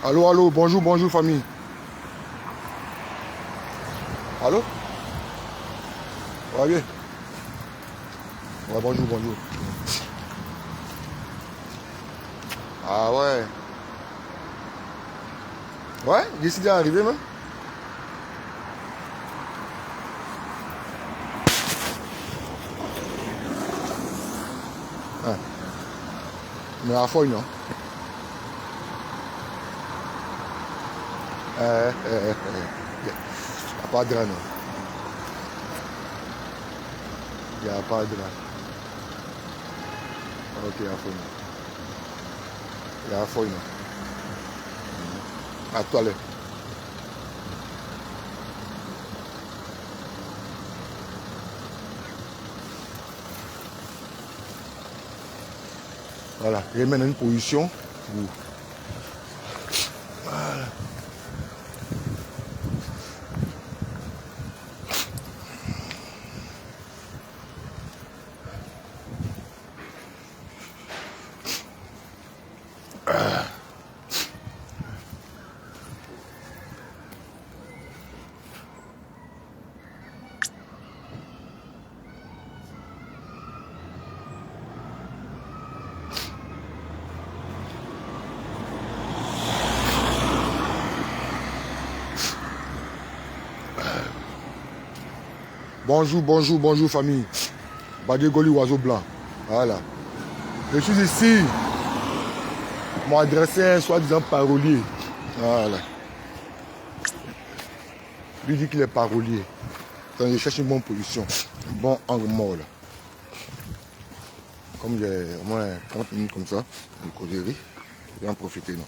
Allô, allô, bonjour, bonjour famille. Allô? Ouais, bien. Ouais, bonjour, bonjour. Ah ouais. Ouais, décidé d'arriver même. Ah. Mais à la fois, non. Il n'y a pas de drap, non. Il n'y a pas de drap. Ok, il y a la fois, non. Il y a la fois, non. À toi, là. Voilà, je mets dans une position pour... Voilà. Bonjour, bonjour, bonjour famille. Badegoli oiseau blanc. Voilà. Je suis ici. Mon adressé un soi-disant parolier. Voilà. Lui dit qu'il est parolier. Donc je cherche une bonne position. Un bon angle mort là. Comme j'ai au moins 30 minutes comme ça, de causerie, je vais en profiter. Non.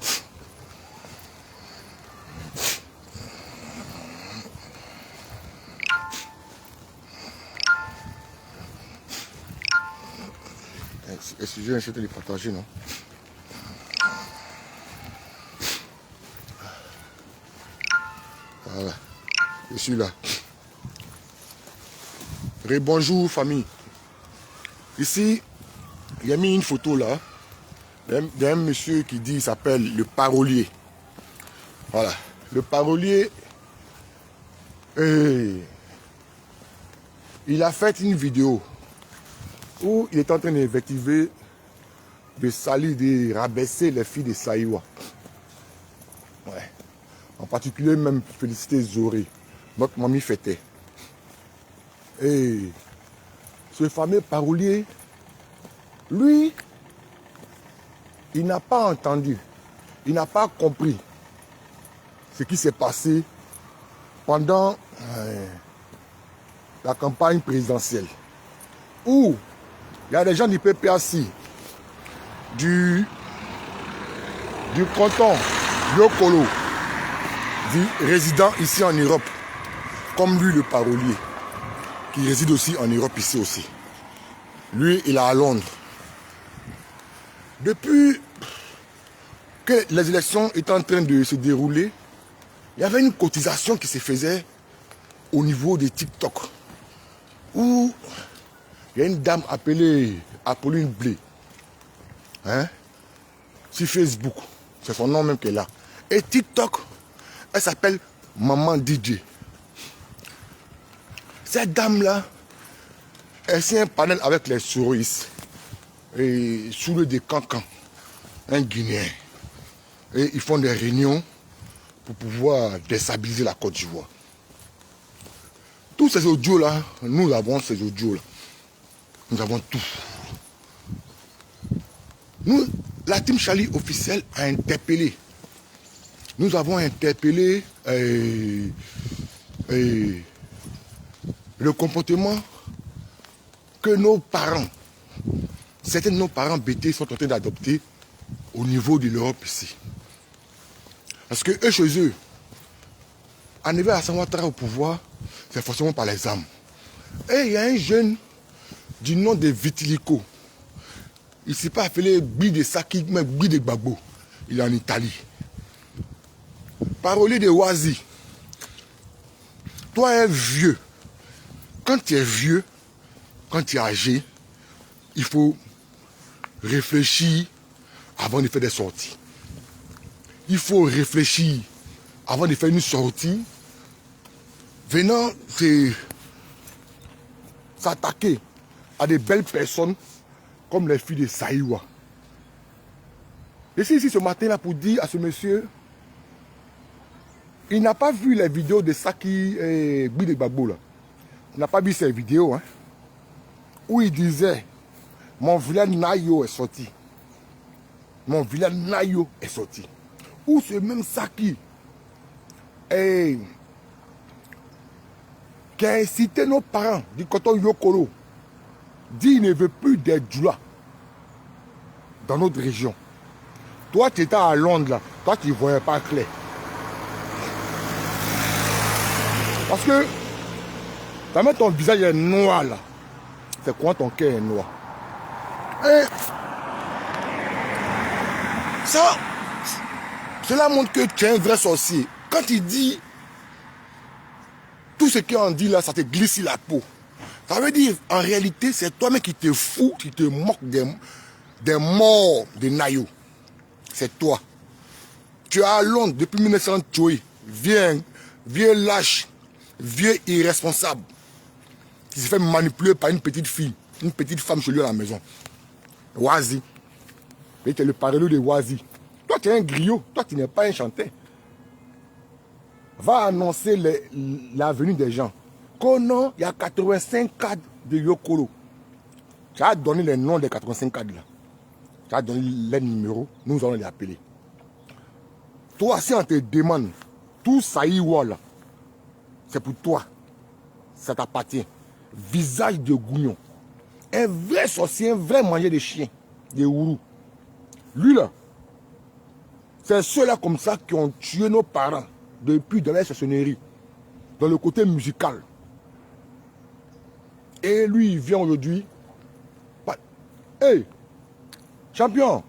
Est-ce que j'ai essayé de les partager, non? Voilà. Je suis là. Bonjour famille. Ici, il y a mis une photo là d'un monsieur qui dit, il s'appelle le parolier. Voilà. Le parolier, il a fait une vidéo où il est en train d'invectiver, de salir, de rabaisser les filles de Saïwa. Ouais. En particulier même féliciter Zoré, notre mamie fêtait. Et ce fameux parolier, lui, il n'a pas entendu, il n'a pas compris ce qui s'est passé pendant la campagne présidentielle. Où il y a des gens du PPAC, du canton Yokolo, résident ici en Europe, comme lui le parolier, qui réside aussi en Europe ici aussi. Lui, il est à Londres. Depuis que les élections étaient en train de se dérouler, il y avait une cotisation qui se faisait au niveau de TikTok, où il y a une dame appelée Apolline Blé, sur Facebook, c'est son nom même qu'elle a. Et TikTok, elle s'appelle Maman DJ. Cette dame-là, elle s'est un panel avec les souristes et sous le des Cancan, un Guinéen. Et ils font des réunions pour pouvoir déstabiliser la Côte d'Ivoire. Tous ces audios-là, nous avons ces audios-là. Nous avons tout. Nous, la team Charlie officielle a interpellé. Nous avons interpellé le comportement que nos parents, certains de nos parents BT sont en train d'adopter au niveau de l'Europe ici. Parce que eux, chez eux, arriver à Ouattara au pouvoir, c'est forcément par les armes. Et il y a un jeune du nom de Vitilico. Il ne s'est pas appelé Bi de Saki, mais Bi de Gbagbo. Il est en Italie. Parolier de Oazi. Toi, es vieux. Quand tu es vieux, quand tu es âgé, il faut réfléchir avant de faire des sorties. il faut réfléchir avant de faire une sortie. Venant s'attaquer à des belles personnes comme les filles de Saïwa. Je suis ici ce matin-là pour dire à ce monsieur, il n'a pas vu les vidéos de Saki et Bide Gbagbo là. Il n'a pas vu ces vidéos, hein, où il disait, mon vilain Nayo est sorti. Mon vilain Nayo est sorti. Où ce même Saki qui a incité nos parents du canton Yokolo, dit qu'il ne veut plus des Djoula dans notre région. Toi, tu étais à Londres, là. Toi, tu ne voyais pas clair. Parce que, quand ton visage est noir, là, c'est quoi ton cœur est noir? Et ça, cela montre que tu es un vrai sorcier. Quand il dit, tout ce qu'il en dit là, ça te glisse sur la peau. Ça veut dire, en réalité, c'est toi-même qui te fous, qui te moques des morts de Nayo. C'est toi. Tu es à Londres depuis 1900, vieux lâche, vieux irresponsable, qui se fait manipuler par une petite fille, une petite femme chez lui à la maison. Wazi. Et tu es le parelleux de Wazi. Toi, tu es un griot, toi, tu n'es pas un chanteur. Va annoncer la venue des gens. Konon, il y a 85 cadres de Yokolo. Tu as donné les noms des 85 cadres là. Tu as donné les numéros, nous allons les appeler. Toi, si on te demande, tout Saïwa là, c'est pour toi. Ça t'appartient. Visage de gougnon. Un vrai sorcier, un vrai manger de chiens, des ourous. Lui là, c'est ceux-là comme ça qui ont tué nos parents depuis dans la chansonnerie, dans le côté musical. Et lui, il vient aujourd'hui. Hey, champion,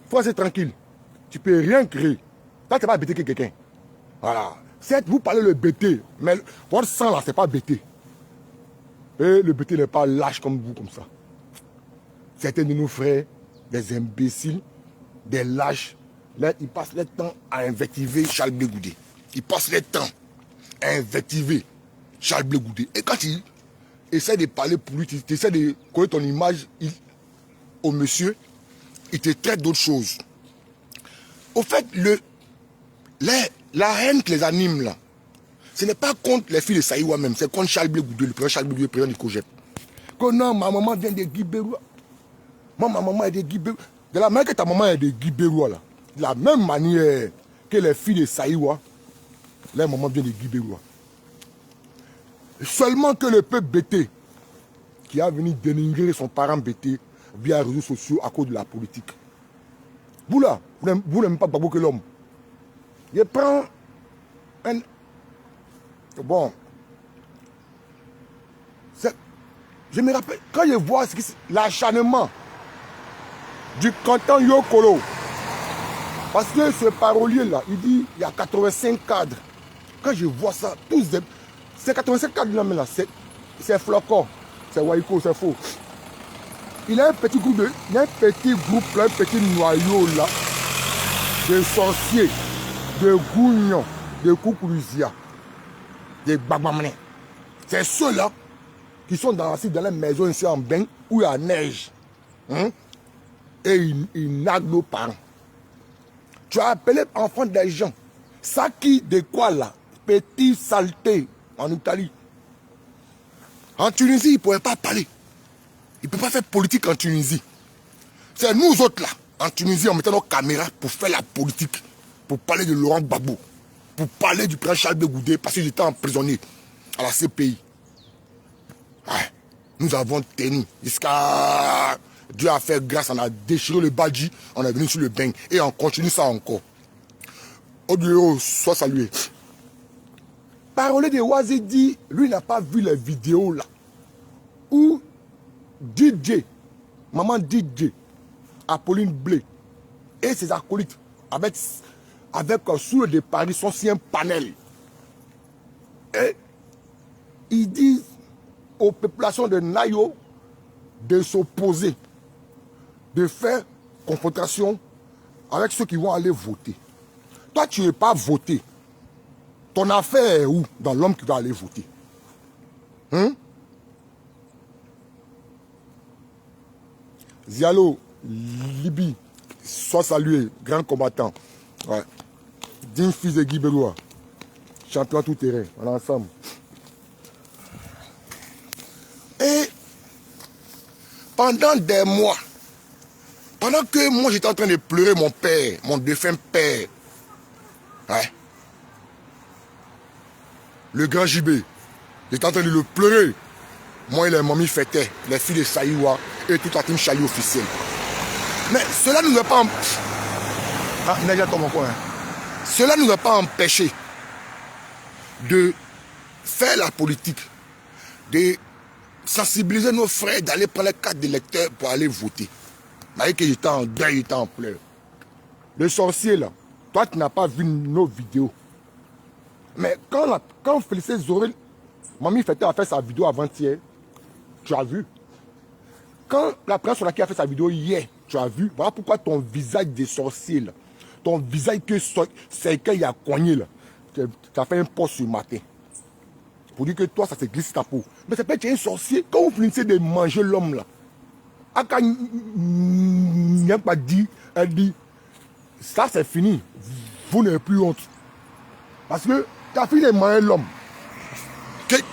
il faut être tranquille. Tu peux rien créer. Là, tu n'es pas bêté que quelqu'un. Voilà. Certes, vous parlez le bêté, mais votre sang là, c'est pas bêté. Et le bêté n'est pas lâche comme vous, comme ça. Certains de nos frères, des imbéciles, des lâches, là, ils passent le temps à invectiver Charles Blé Goudé. Ils passent le temps à invectiver Charles Blé Goudé. Et quand il essaie de parler pour lui, tu essaies de coller ton image au monsieur, il te traite d'autres choses. Au fait, la haine qui les anime là, ce n'est pas contre les filles de Saïwa même, c'est contre Charles Blé Goudé, le président Charles Blé Goudé, le président du COGEP. Que non, ma maman vient de Guibéroua. Moi, ma maman est de Guibéroua. De la manière que ta maman est de Guibéroua là, de la même manière que les filles de Saïwa, leur maman vient de Guibéroua. Seulement que le peuple bêté, qui a venu dénigrer son parent bêté via les réseaux sociaux à cause de la politique. Vous là, vous n'aimez pas Gbagbo que l'homme. Je prends un... Bon. Je me rappelle, quand je vois l'acharnement du canton Yokolo, parce que ce parolier là, il dit il y a 85 cadres. Quand je vois ça, tous ces 85 cadres là, c'est flocon, c'est Waiko, c'est faux. Il a un petit groupe, un petit noyau là, de sorciers, de gougnons, de koukoulizia, de babamane. C'est ceux-là qui sont dans la maison ici en bain où il y a neige. Hein? Et ils naguent nos parents. Tu as appelé enfant des gens. Ça qui de quoi là? Petit saleté en Italie. En Tunisie, il ne pouvait pas parler. Il ne peut pas faire politique en Tunisie. C'est nous autres là, en Tunisie, on mettait nos caméras pour faire la politique, pour parler de Laurent Gbagbo, pour parler du président Charles Blé Goudé, parce qu'il était emprisonné à la CPI. Ouais. Nous avons tenu jusqu'à Dieu a fait grâce, on a déchiré le badji, on est venu sur le bain et on continue ça encore. Audio, soit salué. Parole de Wazi dit, lui n'a pas vu les vidéos là, où DJ, maman DJ, Apolline Blé et ses acolytes, avec sous le de Paris, sont si un panel. Et ils disent aux populations de Nayo de s'opposer, de faire confrontation avec ceux qui vont aller voter. toi, tu n'es pas voté. Ton affaire est où dans l'homme qui va aller voter? Hein? Zialo, Libye, sois salué, grand combattant. Ouais. Digne fils de Guy Beloua. Champion tout terrain, on est ensemble. Et pendant des mois, pendant que moi j'étais en train de pleurer mon père, mon défunt père, ouais, le grand JB, j'étais en train de le pleurer. Moi et les mamies fêtaient, les filles de Saïwa et toute la team Chali officielle. Mais cela ne nous a pas... Ah, cela ne nous a pas empêché de faire la politique, de sensibiliser nos frères, d'aller prendre les cartes d'électeurs pour aller voter. Mais que j'étais en deuil, j'étais en pleurs. Le sorcier là, toi tu n'as pas vu nos vidéos. Mais quand Félicien Zorel, Mamie Fêté a fait sa vidéo avant-hier, tu as vu. Quand la presse sur laquelle a fait sa vidéo hier, tu as vu. Voilà pourquoi ton visage de sorcier là, ton visage que c'est qu'il y a cogné là, tu as fait un post ce matin. Pour dire que toi, ça se glisse ta peau. Mais c'est pas que tu es un sorcier. Quand vous finissez de manger l'homme là, Aka n'a pas dit, elle dit, ça c'est fini. Vous n'avez plus honte. Parce que tu as fini de manger l'homme.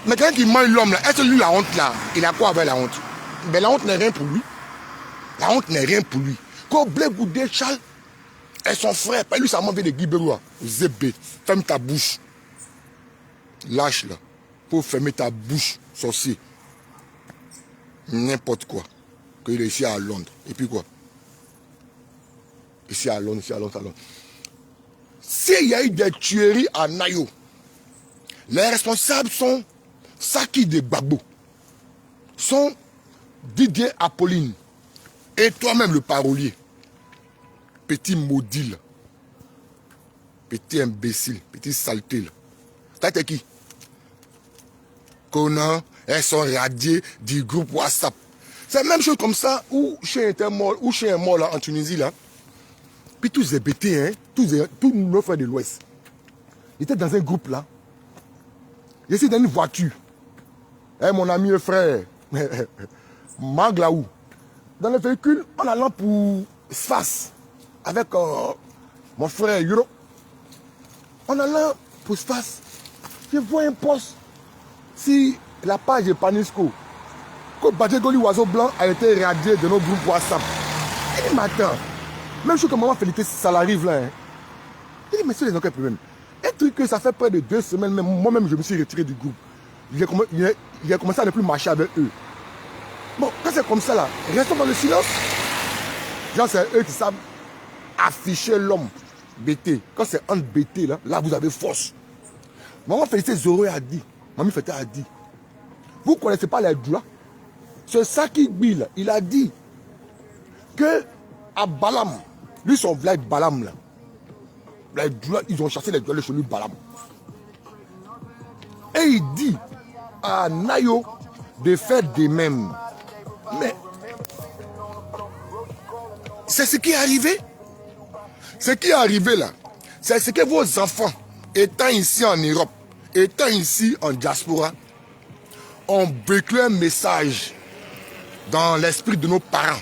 Mais quand il mange l'homme là, est-ce que lui la honte là, il a quoi avec la honte? Mais la honte n'est rien pour lui. La honte n'est rien pour lui. Quand Blé Goudé, Charles, et son frère, pas lui, ça m'a fait de Guy Beloua. Zébé, ferme ta bouche. Lâche là. Faut fermer ta bouche, sorcier. N'importe quoi. Qu'il est ici à Londres. Et puis quoi? Ici à Londres, ici à Londres, à Londres. S'il y a eu des tueries à Nayo, les responsables sont Saki de Gbagbo, sont Didier Apolline et toi-même le parolier. Petit maudit là. Petit imbécile, petit saleté là. T'as été qui? Conan, elles sont radiées du groupe WhatsApp. C'est la même chose comme ça où chien était mort, où chien est mort là en Tunisie là. Puis tous les bêtés, hein, tous nos frères de l'Ouest. Ils étaient dans un groupe là. Je suis dans une voiture. Eh, mon ami et frère, Maglaou. Dans le véhicule, en allant pour Sfas, avec mon frère Yuro. En allant pour Sfas, je vois un poste. Si la page de Panisco, que Badjegoli Oiseau Blanc a été radié de nos groupes WhatsApp. Il dit, mais attends, même chose que maman Félix, ça l'arrive là. Hein. Il dit, mais c'est les aucun problème. Un truc que ça fait près de 2 semaines, même moi-même je me suis retiré du groupe. J'ai commencé à ne plus marcher avec eux. Bon, quand c'est comme ça là, restons dans le silence. Genre, c'est eux qui savent afficher l'homme BT. Quand c'est un BT là, là vous avez force. Maman Félicité Zoré a dit, Mamie Fêté a dit, vous ne connaissez pas les doigts. C'est ça qui Bill, il a dit que à Balam, lui son village Balam là, les doigts, ils ont chassé les doigts chez lui Balam. Et il dit à Nayo de faire de même. Mais c'est ce qui est arrivé. Ce qui est arrivé là, c'est ce que vos enfants, étant ici en Europe, étant ici en diaspora, ont vécu un message dans l'esprit de nos parents.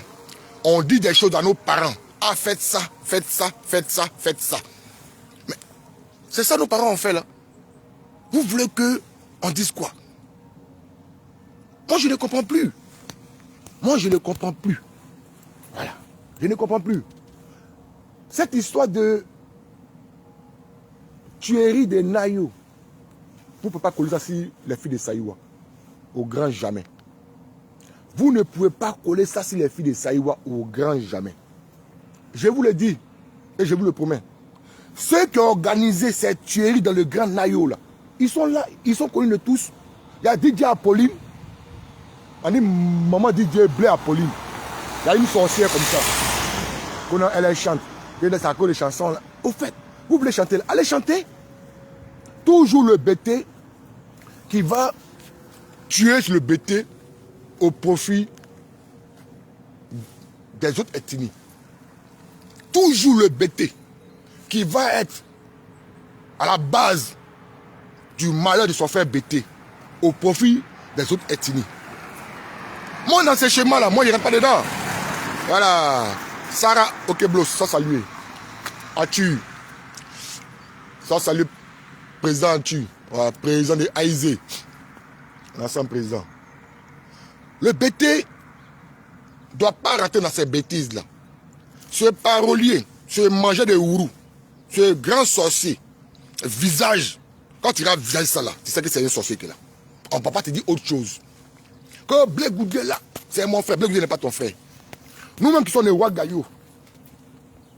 On dit des choses à nos parents. Ah, faites ça, faites ça, faites ça, faites ça. Mais c'est ça nos parents ont fait là. Vous voulez qu'on dise quoi? Moi, je ne comprends plus. Moi, je ne comprends plus. Voilà. Je ne comprends plus. Cette histoire de tuerie de Nayo, vous ne pouvez pas coller ça sur les filles de Saïwa. Au grand jamais. Vous ne pouvez pas coller ça sur les filles de Saïwa au grand jamais. Je vous le dis et je vous le promets. Ceux qui ont organisé cette tuerie dans le grand Nayo, là, ils sont là, ils sont connus de tous. Il y a Didier Apolline. On dit maman Didier Blé Apolline. Il y a une sorcière comme ça. Elle chante. Elle a des chansons là. Au fait, vous voulez chanter là? Allez chanter. Toujours le BT qui va tuer le BT au profit des autres ethnies. Toujours le BT qui va être à la base du malheur de son frère Bété au profit des autres ethnies. Moi, dans ces schémas-là, moi, je ne rentre pas dedans. Voilà. Sarah Okeblos, ça saluer. Atu. Ça saluer. Président Atu. Voilà, président de Aïzé. L'ancien président. Le Bété ne doit pas rentrer dans ces bêtises-là. Ce parolier, ce mangeur de ourou, ce grand sorcier, visage, quand tu regardes visage ça là, tu sais que c'est un sorcier qui est là. On ne peut pas te dire autre chose. Que Blé Goudé là, c'est mon frère. Blé Goudé n'est pas ton frère. Nous-mêmes qui sommes les Ouagayo,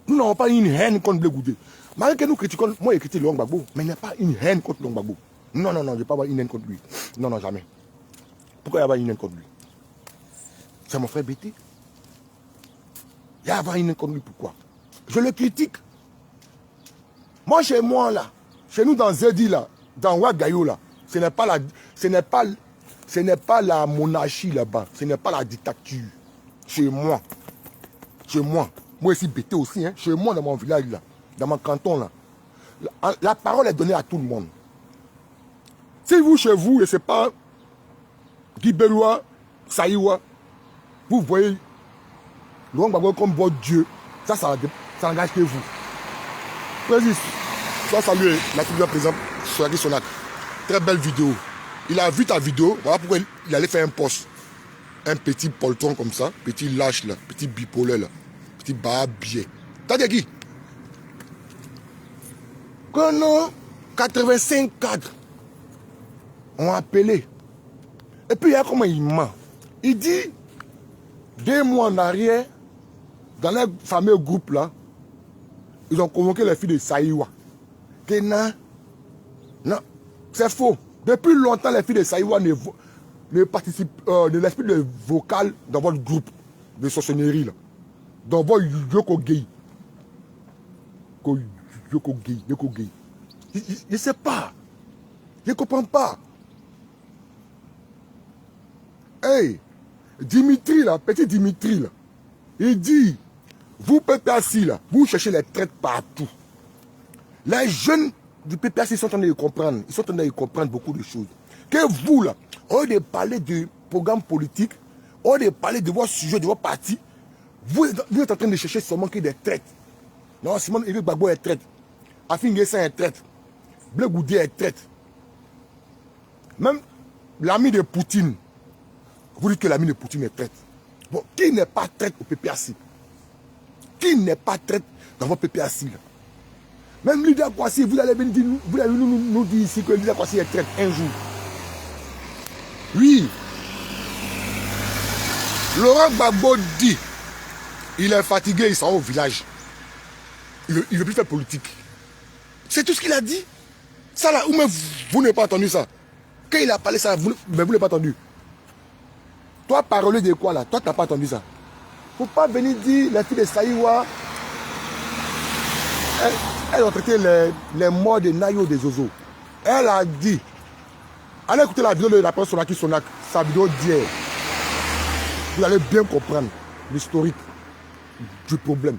nous n'avons pas une haine contre Blé Goudé. Malgré que nous critiquons, moi je critique Laurent Gbagbo, mais il n'y a pas une haine contre Laurent Gbagbo. Non, non, non, je ne vais pas avoir une haine contre lui. Non, non, jamais. Pourquoi il y a avoir une haine contre lui? C'est mon frère Bété. Il y a avoir une haine contre lui, pourquoi? Je le critique. Moi, chez moi, là, chez nous, dans Zedi, là, dans Ouagayo, là, ce n'est pas la monarchie, là-bas. Ce n'est pas la dictature. Chez moi. Chez moi. Moi, ici, Bété aussi, hein. Chez moi, dans mon village, là, dans mon canton, là. La parole est donnée à tout le monde. Si vous, chez vous, et ce n'est pas Guibélois, Saïwa, vous voyez Laurent Gbagbo comme votre Dieu, ça n'engage que vous. Président, ça salue la figure président Soulaki Sonak. Très belle vidéo. Il a vu ta vidéo, voilà pourquoi il allait faire un post. Un petit poltron comme ça, petit lâche là, petit bipolaire là, petit barbier. T'as dit qui? Que non, 85 cadres ont appelé. Et puis il y a comment il ment. Il dit, 2 mois en arrière, dans les fameux groupes là, ils ont convoqué les filles de Saïwa. Que non, non, c'est faux. Depuis longtemps, les filles de Saïwa ne participent, ne laissent plus de vocal dans votre groupe de sorcellerie là. Dans votre Yoko Gay. Yoko Gay. Je ne sais pas. Je ne comprends pas. Hey, Dimitri là, petit Dimitri là, il dit, vous PPAC là, vous cherchez les traites partout. Les jeunes du PPAC sont en train de comprendre. Ils sont en train de comprendre beaucoup de choses. Que vous là, au lieu de parler du programme politique, au lieu de parler de vos sujets, de vos partis, vous êtes en train de chercher seulement que des traites. Non, Simon Éric Gbagbo est traite. Afin Guessin est traite. Blé Goudé est traite. Même l'ami de Poutine, vous dites que l'ami de Poutine est traite. Bon, qui n'est pas traite au PPAC? Qui n'est pas traite dans votre PPAC là? Même Lydia Kwasi, vous allez nous dire ici que Lydia Kwasi est traite un jour. Oui. Laurent Gbagbo dit, il est fatigué, il s'en va au village. Il ne veut plus faire politique. C'est tout ce qu'il a dit. Ça là, ou même vous n'avez pas entendu ça. Quand il a parlé ça, vous n'avez pas entendu. Toi, parler de quoi là? Toi, tu n'as pas entendu ça. Il ne faut pas venir dire les filles de Saïwa. Elles ont traité les morts de Nayo des Zozo. Elle a dit. Allez écouter la vidéo de la personne Soulaki Sonak, sa vidéo d'hier. Vous allez bien comprendre l'historique du problème.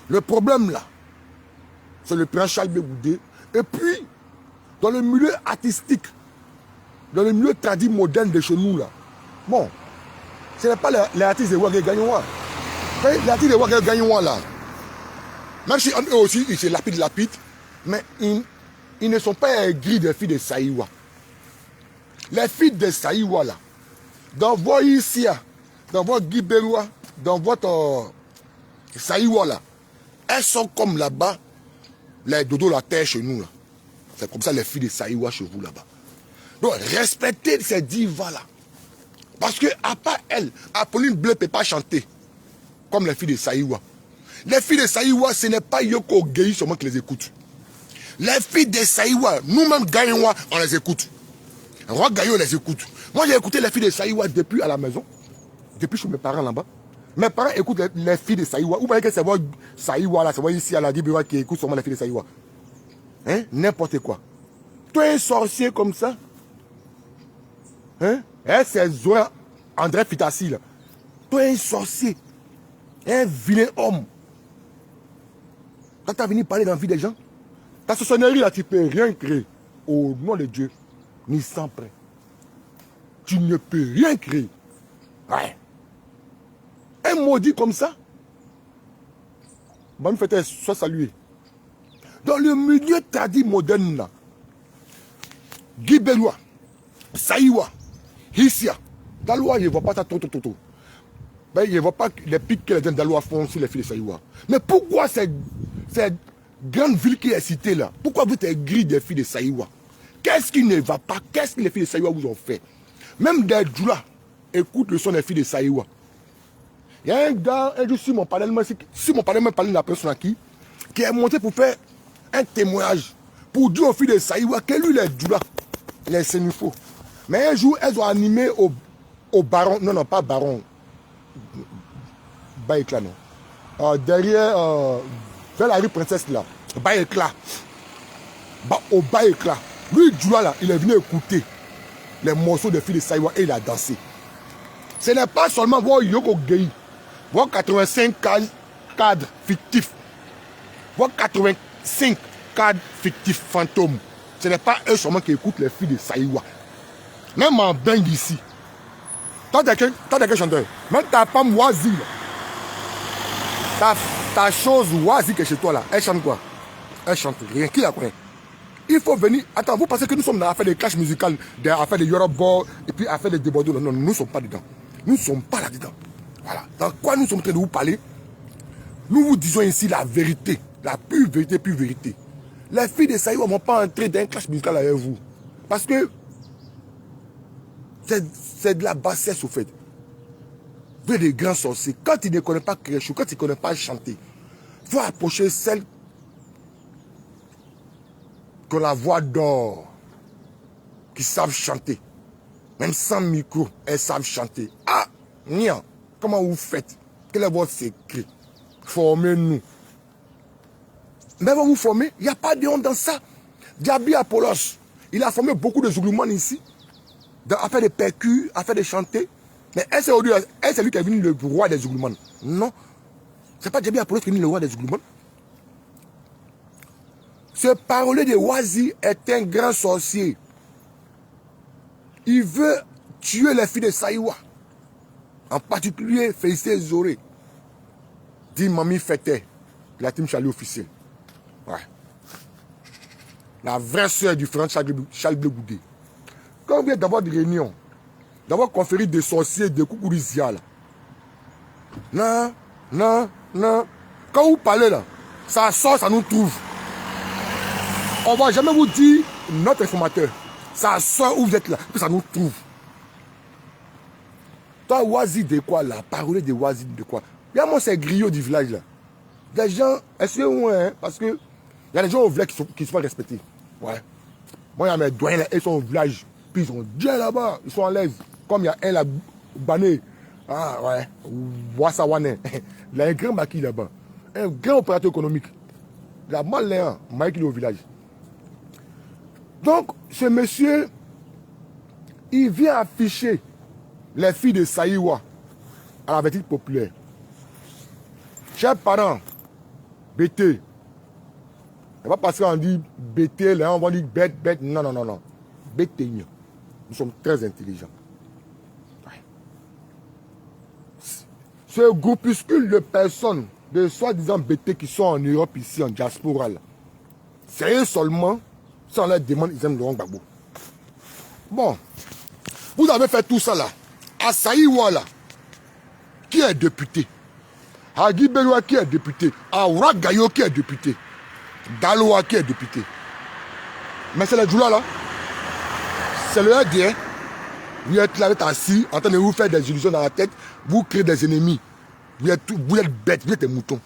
Le problème là, c'est le prince Charles Bégoudé. Et puis, dans le milieu artistique, dans le milieu tradit moderne de chez nous là, bon, ce n'est pas les artistes de Ouagaye Gagnoua. Les artistes de Ouagaye Gagnoua là, même si eux aussi, ils se lapident, mais ils ne sont pas aigris des filles de Saïwa. Les filles de Saïwa là, dans votre Issia, dans votre Guibérois, dans votre Saïwa là, elles sont comme là-bas, les dodos la terre chez nous là. C'est comme ça les filles de Saïwa chez vous là-bas. Donc respectez ces divas là. Parce que à part elle, Apolline Bleu ne peut pas chanter comme les filles de Saïwa. Les filles de Saïwa, ce n'est pas Yoko Gei seulement qui les écoute. Les filles de Saïwa, nous-mêmes Gaïwa, on les écoute. Roi Gaïo les écoute. Moi j'ai écouté les filles de Saïwa depuis à la maison, depuis chez mes parents là-bas. Mes parents écoutent les filles de Saïwa. Vous voyez que c'est votre Saïwa là, c'est votre ici à la Guibérois qui écoute seulement les filles de Saïwa. Hein? N'importe quoi. Toi un sorcier comme ça. Hein? C'est Zoé André Fitassi là. Toi un sorcier. Un vilain homme. Quand tu as venu parler dans la vie des gens, Ta sorcellerie là, tu ne peux rien créer. Au nom de Dieu, ni sans prêt. Tu ne peux rien créer. Ouais. Un maudit comme ça. Bonne fête, sois salué. Dans le milieu tradit moderne là, Guy Bellois, Saïwa, Hissia, Daloa, il ne voit pas ça, toto. Ben, il ne voit pas les pics que les gens Daloa font sur les filles de Saïwa. Mais pourquoi cette grande ville qui est citée là, pourquoi vous êtes gris des filles de Saïwa? Qu'est-ce qui ne va pas? Qu'est-ce que les filles de Saïwa vous ont fait? Même des Djoula, écoute le son des filles de Saïwa. Il y a un gars, un jour sur mon panel, parle de la personne qui est monté pour faire un témoignage, pour dire aux filles de Saïwa que lui, les Djoula, les Sénifaux. Mais un jour, elles ont animé au baron, non, pas baron, Baïkla, non. Derrière, vers la rue Princesse, là, Baïkla. Au Baïkla. Lui, Djoula, là, il est venu écouter les morceaux des filles de Saïwa et il a dansé. Ce n'est pas seulement voir Yoko Gei, voir 85 cadres fictifs, voir 85 cadres fictifs fantômes. Ce n'est pas eux seulement qui écoutent les filles de Saïwa. Même en Beng ici. T'as des chanteurs. Même ta femme Wazi, ta chose Wazi qui est chez toi là, elle chante quoi? Elle chante rien. Qui la connaît? Il faut venir. Attends, vous pensez que nous sommes dans l'affaire des clashs musicales, des affaires de Yoruba et puis affaire de débordements? Non, nous ne sommes pas dedans. Nous ne sommes pas là-dedans. Voilà. Dans quoi nous sommes en train de vous parler? Nous vous disons ici la vérité. La pure vérité. Les filles de Saïwa ne vont pas entrer dans un clash musical avec vous. Parce que c'est de la bassesse au fait. Vous êtes des grands sorciers. Quand ils ne connaissent pas Créchou, quand ils ne connaissent pas chanter, il faut approcher celles que la voix d'or, qui savent chanter. Même sans micro, elles savent chanter. Ah, Nia, comment vous faites? Quel est votre secret? Formez-nous. Mais vous vous formez, il n'y a pas de honte dans ça. Diaby Apollos, il a formé beaucoup de Zouglumans ici, à faire des percus, à faire des chanter. Mais est-ce lui qui est venu le roi des Zouglumans? Non. Ce n'est pas Diaby Apollos qui est venu le roi des Zouglumans. Ce parolier de Wazi est un grand sorcier. Il veut tuer les filles de Saïwa. En particulier, Félicité Zoré. Dit Mami Fete, la team Charlie officielle. Ouais. La vraie sœur du frère Charles Blé Goudé. Quand vous êtes d'avoir des réunions, d'avoir conféré des sorciers de Koukourisia, là. Non. Quand vous parlez là, ça sort, ça nous trouve. On ne va jamais vous dire notre informateur. Ça sort où vous êtes là, que ça nous trouve. Toi, Wazi de quoi là? Parler de Wazi de quoi? Regarde moi ces griots du village là. Des gens, excusez-moi, hein, parce que il y a des gens au village qui sont respectés. Ouais. Moi, il y a mes doyens là, ils sont au village. Puis ils sont déjà là-bas, ils sont en l'aise. Comme il y a un là, Bané. Ah ouais, Wassawane. Il y a un grand maquis là-bas. Un grand opérateur économique. Il a mal l'air, Mike il est au village. Donc, ce monsieur, il vient afficher les filles de Saïwa à la vertige populaire. Chers parents, BT, c'est pas parce qu'on dit BT, là, on va dire bête. Non. BT, nous sommes très intelligents. Ouais. Ce groupuscule de personnes, de soi-disant BT qui sont en Europe, ici, en diaspora, c'est eux seulement, sans leur demande, ils aiment Laurent Gbagbo. Bon, vous avez fait tout ça là. À Saïwa là, qui est député? À Guy Bellois qui est député? À Ouagayo qui est député? Daloa qui est député? Mais c'est les Djoula là. C'est le RDN. Vous êtes là, vous êtes assis, en train de vous faire des illusions dans la tête. Vous créez des ennemis. Vous êtes bêtes, vous êtes des moutons.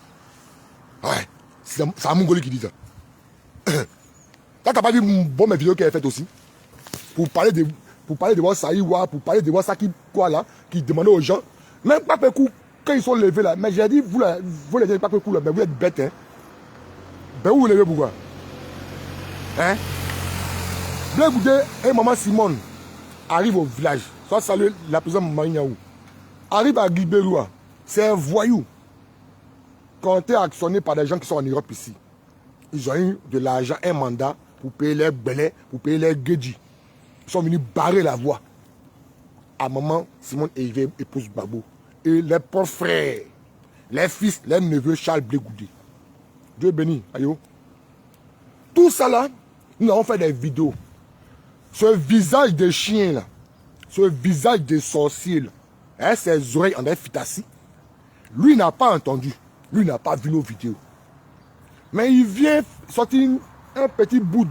Ouais, c'est la Mongolie qui dit ça. T'as pas vu bon mes vidéos qu'elle a faites aussi? Pour parler de voir Saïwa, pour parler de voir ça qui quoi là, qui demandait aux gens. Même pas coup, quand ils sont levés là, mais j'ai dit, vous les avez pas coup là, mais vous êtes bêtes, hein. Ben vous vous levez pourquoi? Hein? Blé Goudé et maman Simone arrivent au village. Soit saluer la présidente Marignaou. Arrive à Guy Bellois. C'est un voyou. Quand on est actionné par des gens qui sont en Europe ici. ils ont eu de l'argent, un mandat pour payer les belets, pour payer les guédis. Ils sont venus barrer la voie. À maman, Simone Hervé épouse Babo. Et les pauvres frères, les fils, les neveux Charles Blégoudé. Dieu béni, aïe. Tout ça là, nous avons fait des vidéos. Ce visage de chien là, ce visage de sorcier là, hein, ses oreilles en fitassi, lui n'a pas entendu, lui n'a pas vu nos vidéos. Mais il vient sortir un petit bout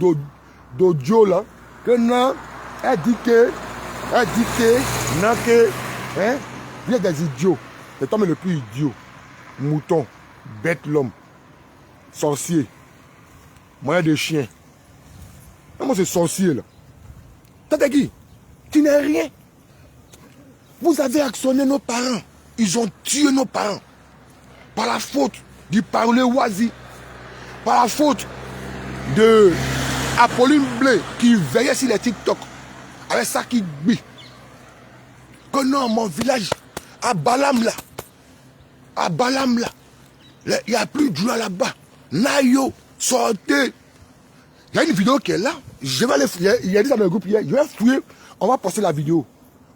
d'audio là, que non, elle dit que, non que, hein, il y a des idiots. C'est l'homme le plus idiot. Mouton, bête l'homme, sorcier, moyen de chien. Comment c'est sorcier là? T'as qui? Tu n'es rien. Vous avez actionné nos parents. Ils ont tué nos parents. Par la faute du parler oisi. Par la faute de Apolline Blé qui veillait sur les TikTok. Avec ça qui gbi. Que non, mon village, à Balam là. À Balam là. Il n'y a plus de joie là-bas. Nayo, sortez. Il y a une vidéo qui est là. Je vais aller fouiller. Il y a dit ça dans le groupe hier. Je vais fouiller. On va poster la vidéo.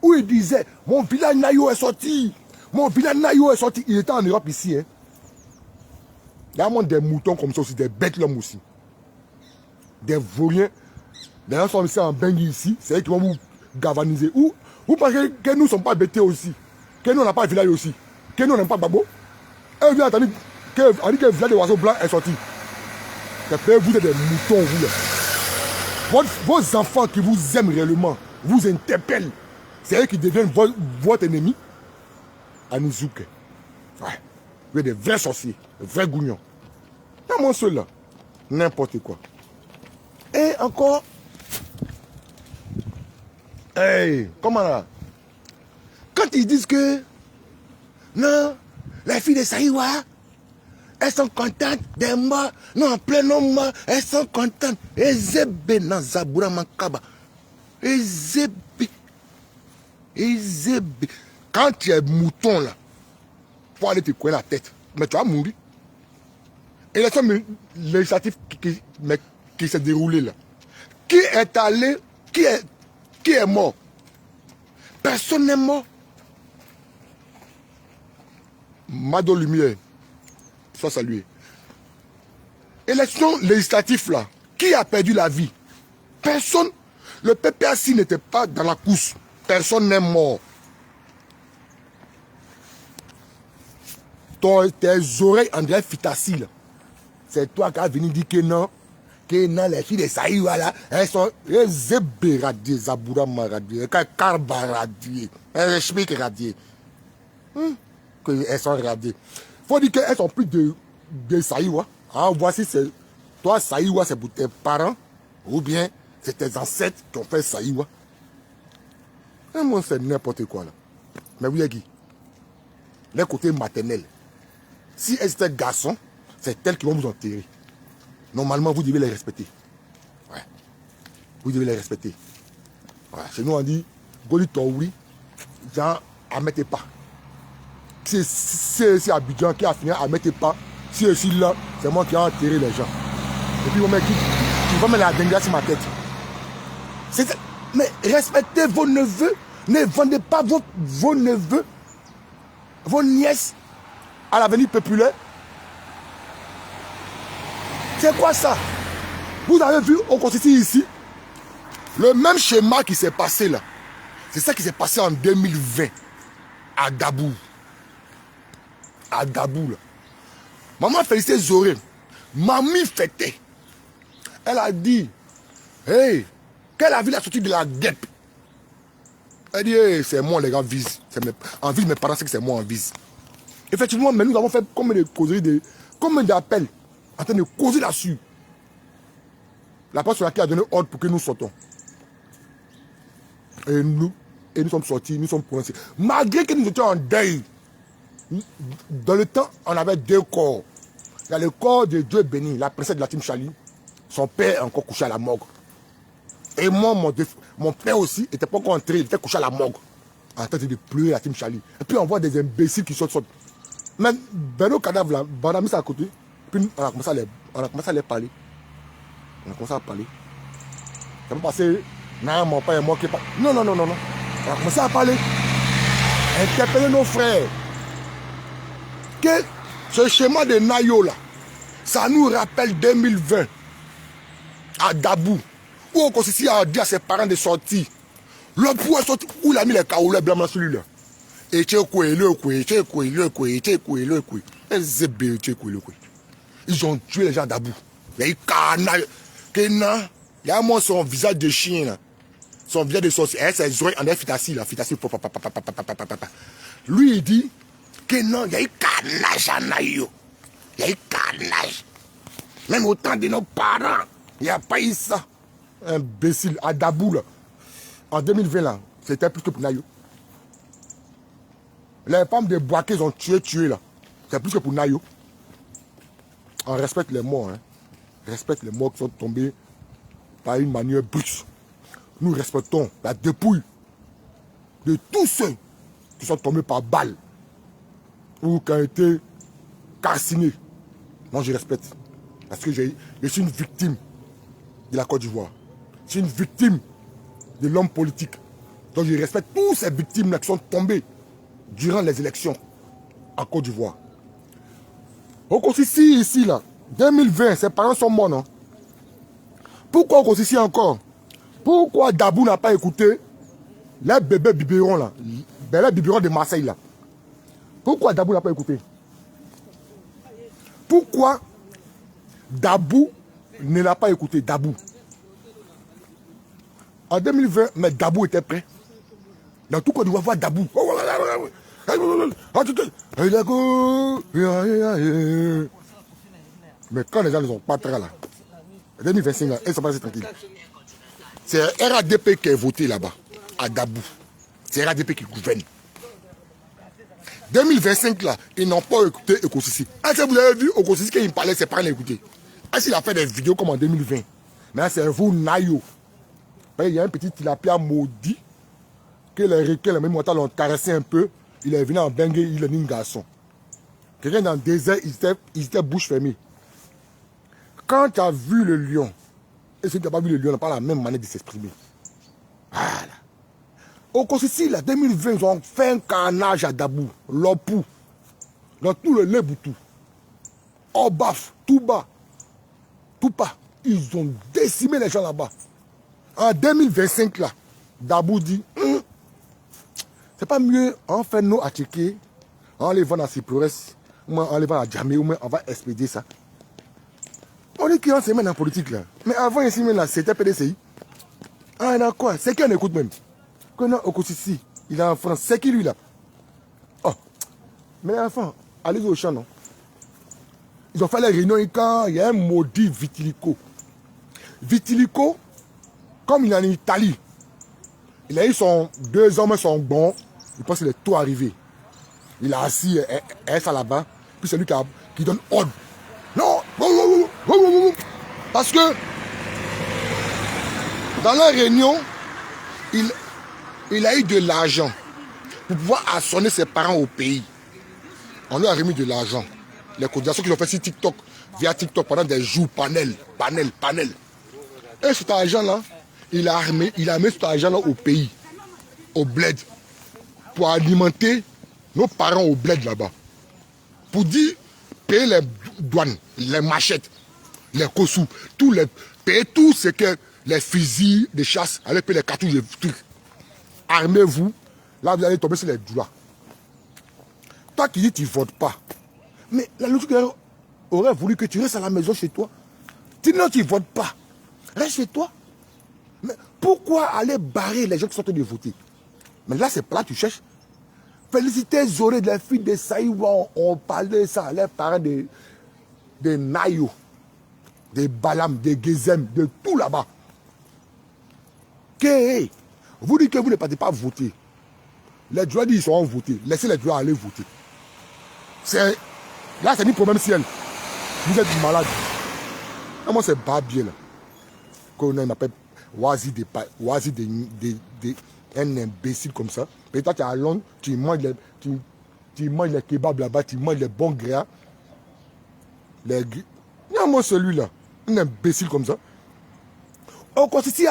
Où il disait, mon village Nayo est sorti. Mon village Nayo est sorti. Il était en Europe ici. Hein. Il y a des moutons comme ça aussi. Des bêtes l'homme aussi. Des vauriens. Les gens sont ici en Bengui ici. C'est eux qui vont vous galvaniser. Ou vous pensez que nous ne sommes pas bêtés aussi. Que nous on n'a pas de village aussi. Que nous on n'aime pas Babo. Et vous avez dit que le village de Oiseau Blanc est sorti. Vous êtes des moutons, vous là. Vos enfants qui vous aiment réellement, vous interpellent. C'est eux qui deviennent votre ennemi. Anizouke. Ouais. Vous êtes des vrais sorciers, des vrais gougnons. Non, moi, ceux-là, n'importe quoi. Et encore, hey, comment là? Quand ils disent que, non, les filles de Saïwa, elles sont contentes des morts. Non, en plein nom mort, elles sont contentes. Ezebe dans Zaboura Mankaba. Ezebe. Ezebe. Quand tu es mouton là, faut aller te couler la tête. Mais tu vas mourir. Élection législative qui s'est déroulée là. Qui est allé, qui est mort? Personne n'est mort. Mado Lumière. Soit salué. Élection législative là, qui a perdu la vie? Personne. Le PPAC n'était pas dans la course. Personne n'est mort. Tes oreilles, André Fitassi là. C'est toi qui as venu dire que non, les filles de Saïwa là, elles sont radiées, Zabourama radiées, Karba radiées, Shmik radiées. Elles sont radiées. Faut dire qu'elles sont plus de Saïwa. Ah, voici, toi, Saïwa, c'est pour tes parents, ou bien c'est tes ancêtres qui ont fait Saïwa. Et moi, c'est n'importe quoi là. Mais vous êtes qui? Les côtés maternels. Si elles étaient garçons, c'est elles qui vont vous enterrer. Normalement, vous devez les respecter. Ouais. Vous devez les respecter. Ouais. Chez nous, on dit, Goli Touri, genre, à mettre pas. C'est Abidjan qui a fini à mettre pas. Si je suis là, c'est moi qui ai enterré les gens. Et puis, on met qui va mettre la dengue sur ma tête. Mais respectez vos neveux. Ne vendez pas vos neveux, vos nièces à l'avenir populaire. C'est quoi ça? Vous avez vu, on constitue ici le même schéma qui s'est passé là. C'est ça qui s'est passé en 2020 à Dabou. À Dabou là. Maman Félicité Zoré, mamie fêtait. Elle a dit, hey, qu'elle a vu la sortie de la guêpe. Elle dit, hey, c'est moi les gars, vise. En vise, mes parents, c'est que c'est moi en vise. Effectivement, mais nous avons fait combien de causeries, combien d'appels en train de causer là-dessus. La personne qui a donné ordre pour que nous sortons. Et nous sommes sortis, nous sommes prononcés. Malgré que nous étions en deuil, dans le temps, on avait deux corps. Il y a le corps de Dieu béni, la princesse de la Team Chali. Son père est encore couché à la morgue. Et moi, mon père aussi, n'était pas encore entré, il était couché à la morgue. En train de pleurer la Team Chali. Et puis on voit des imbéciles qui sortent. Mais Beno cadavre là, on a mis ça à côté. Puis on a commencé On a commencé à les parler. On a commencé à parler. Ça me passait, non, mon père et moi qui parle. Non, non, non, non, non. On a commencé à parler. Interpeller nos frères. Que ce schéma de Nayo là, ça nous rappelle 2020 à Dabou, où on consistait à dire à ses parents de sortir. Le pouvoir sorti, où il a mis les caoulets blancs sur lui là. Et tu es quoi, le quoi, tu es quoi, le quoi, tu es quoi, le quoi. Ils ont tué les gens d'Abou. Les canards. Il y a moi son visage de chien là. Son visage de sorcier. C'est oreilles en efficacie là. Lui il dit que non, il y a eu carnage à Nayo. Il y a eu carnage. Même au temps de nos parents, il n'y a pas eu ça. Imbécile. À Dabou là. En 2020 là, c'était plus que pour Nayo. Les femmes de Boaké, ils ont tué là. C'est plus que pour Nayo. On respecte les morts. Hein. Respecte les morts qui sont tombés par une manière brute. Nous respectons la dépouille de tous ceux qui sont tombés par balle ou qui ont été calcinés. Moi, je respecte. Parce que je suis une victime de la Côte d'Ivoire. Je suis une victime de l'homme politique. Donc, je respecte toutes ces victimes qui sont tombées durant les élections en Côte d'Ivoire. Au Kosisi, ici, là, 2020, ses parents sont morts, non? Pourquoi au Kosisi encore? Pourquoi Dabou n'a pas écouté les bébés biberons, là? Les biberons de Marseille, là. Pourquoi Dabou n'a pas écouté? Pourquoi Dabou ne l'a pas écouté? Dabou. En 2020, mais Dabou était prêt. Dans tout Côte d'Ivoire, voir Dabou. Mais quand les gens ne sont pas très là, 2025, là, ils sont pas assez tranquilles. C'est RADP qui est voté là-bas, à Dabou. C'est RADP qui gouverne. 2025, là, ils n'ont pas écouté Ekosisi. Est-ce que vous avez vu Ekosisi quand il parlait, ses parents l'écoutaient? Est-ce qu'il a fait des vidéos comme en 2020? Mais là, c'est vous, Nayo. Il y a un petit tilapia maudit que les requins, les mêmes motards l'ont caressé un peu. Il est venu en bengue, il est un garçon. Quelqu'un dans le désert, il était bouche fermée. Quand tu as vu le lion, et si tu n'as pas vu le lion, on n'a pas la même manière de s'exprimer. Voilà. Au Kosisi, là, 2020, ils ont fait un carnage à Dabou, Lopou, dans tout le Leboutou, Obaf, Touba, Toupa. Ils ont décimé les gens là-bas. En 2025, là, Dabou dit, c'est pas mieux, on fait nos attiqués, on les vend à Cyprus, on les vend à Djamé, on va expédier ça. On dit qu'on se met dans la politique là. Mais avant, ici, là, c'était PDCI. Ah, d'accord, c'est qui on écoute même? Que non, Okosisi, il est en France, c'est qui lui là? Oh, mais enfin, allez au champ, non? Ils ont fait les réunions quand il y a un maudit Vitilico. Vitilico, comme il est en Italie, il a eu son 2 hommes, son bon, il pense qu'il est tout arrivé. Il a assis ça là-bas, puis c'est lui qui donne ordre. Non, parce que dans la réunion, il a eu de l'argent pour pouvoir assonner ses parents au pays. On lui a remis de l'argent. Les cotisations qu'ils ont fait sur TikTok, via TikTok pendant des jours, panel. Et cet argent-là, il a mis cet argent-là au pays, au bled, pour alimenter nos parents au bled là-bas. Pour dire, payer les douanes, les machettes, les kossous, payer tout ce que les fusils de chasse, allez payer les cartouches, les trucs. Armez-vous, là vous allez tomber sur les doigts. Toi qui dis tu ne votes pas, mais la logique aurait voulu que tu restes à la maison chez toi. Sinon tu ne votes pas, reste chez toi. Mais pourquoi aller barrer les gens qui sont en train de voter? Mais là c'est plat, tu cherches. Féliciter Zoré, les filles de Saïwa ont parlé de ça, les parents de Nayo, de Balam, de Gezem, de tout là-bas. Vous dites que vous ne partez pas voter. Les droits ils seront votés. Laissez les droits aller voter. Là, c'est un problème ciel. Vous êtes malade. Et moi, c'est Babier là. Qu'on m'appelle Wazi un imbécile comme ça. Et toi, tu es à Londres, tu manges les kebabs là-bas, tu manges les bons gras. Il y a moi celui-là, un imbécile comme ça. On consiste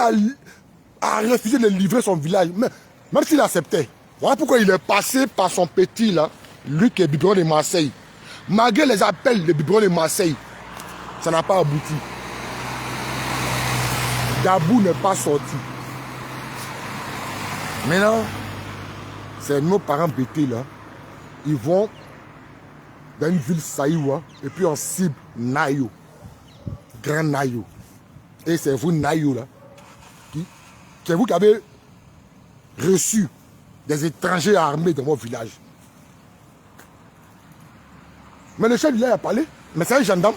à refuser de livrer son village, même s'il acceptait. Voilà pourquoi il est passé par son petit là, lui qui est biberon de Marseille. Malgré les appels de biberon de Marseille, ça n'a pas abouti. Dabou n'est pas sorti. Maintenant, c'est nos parents bêtés là. Ils vont dans une ville Saïwa et puis on cible Nayo. Grand Nayo. Et c'est vous Nayo là. C'est vous qui avez reçu des étrangers armés dans votre village. Mais le chef du village a parlé. Mais c'est un gendarme.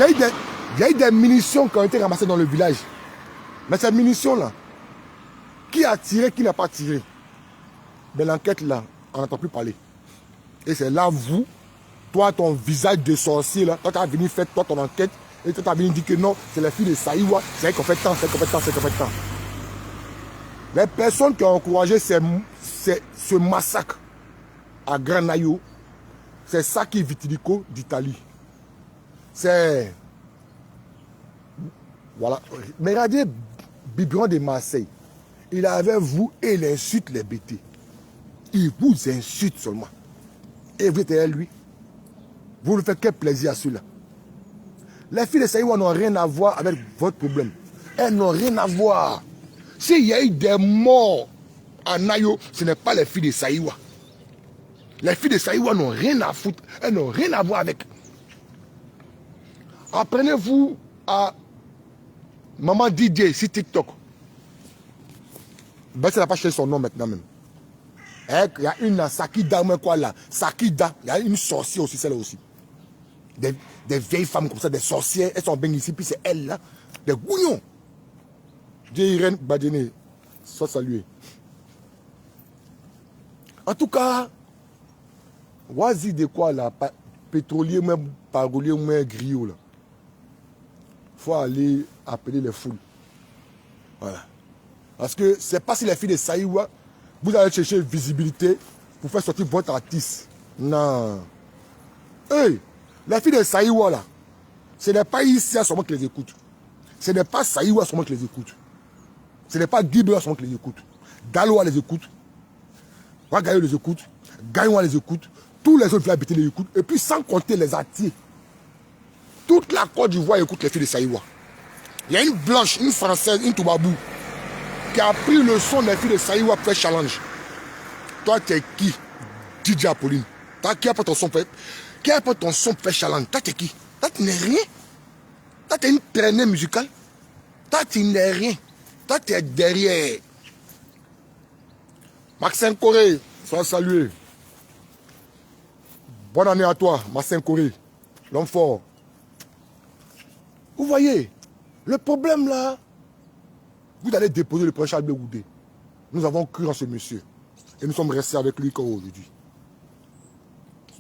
Il y a eu des munitions qui ont été ramassées dans le village. Mais ces munitions-là, qui a tiré, qui n'a pas tiré? Mais l'enquête là, on n'entend plus parler. Et c'est là, vous, toi, ton visage de sorcier là, toi, tu as venu faire toi ton enquête, et toi, tu as venu dire que non, c'est la fille de Saïwa, c'est elle qu'on fait tant, c'est elle qu'on fait tant, c'est elle qu'on fait tant. Les personnes qui ont encouragé ce massacre à Grand Nayo, c'est Saki Vitilico d'Italie. C'est... Voilà. Mais regardez, Biberon de Marseille, il est avec vous et il insulte les bêtés. Il vous insulte seulement. Et vous êtes derrière lui. Vous ne faites quel plaisir à ceux-là. Les filles de Saïwa n'ont rien à voir avec votre problème. Elles n'ont rien à voir. S'il y a eu des morts à Nayo, ce n'est pas les filles de Saïwa. Les filles de Saïwa n'ont rien à foutre. Elles n'ont rien à voir avec. Apprenez-vous à Maman DJ sur TikTok. Ben, ça n'a pas cherché son nom maintenant même. Il y a une Sakida, quoi là. Sakida, il y a une sorcière aussi, celle-là aussi. Des vieilles femmes comme ça, des sorcières, elles sont bien ici, puis c'est elle là. Des gougnons. Irène Badjene, soit salué. En tout cas, voici de quoi là, pétrolier, même parolier, même griot là. Il faut aller appeler les foules. Voilà. Parce que c'est pas si les filles de Saïwa, vous allez chercher visibilité pour faire sortir votre artiste. Non. Hey, les filles de Saïwa là, ce n'est pas ici seulement qui les écoute. Ce n'est pas Saïwa seulement qui les écoute. Ce n'est pas Guibert seulement qui les écoute. Daloa les écoute. Wagayo les écoute. Gaïwa les écoute. Tous les autres villages les écoutent. Et puis sans compter les Atiers. Toute la Côte d'Ivoire écoute les filles de Saïwa. Il y a une blanche, une française, une Toubabou qui a pris le son des filles de Saïwa pour faire challenge. Toi, tu es qui? DJ Apolline. Toi, qui a pas ton son fait? Qui a pas ton son pour faire challenge? Toi, tu es qui? Toi, tu n'es rien. Toi, tu es une traînée musicale. Toi, tu n'es rien. Toi, tu es derrière. Maxime Corée, sois salué. Bonne année à toi, Maxime Corée. L'homme fort. Vous voyez, le problème là, vous allez déposer le prince Albert Goudé. Nous avons cru en ce monsieur. Et nous sommes restés avec lui comme aujourd'hui.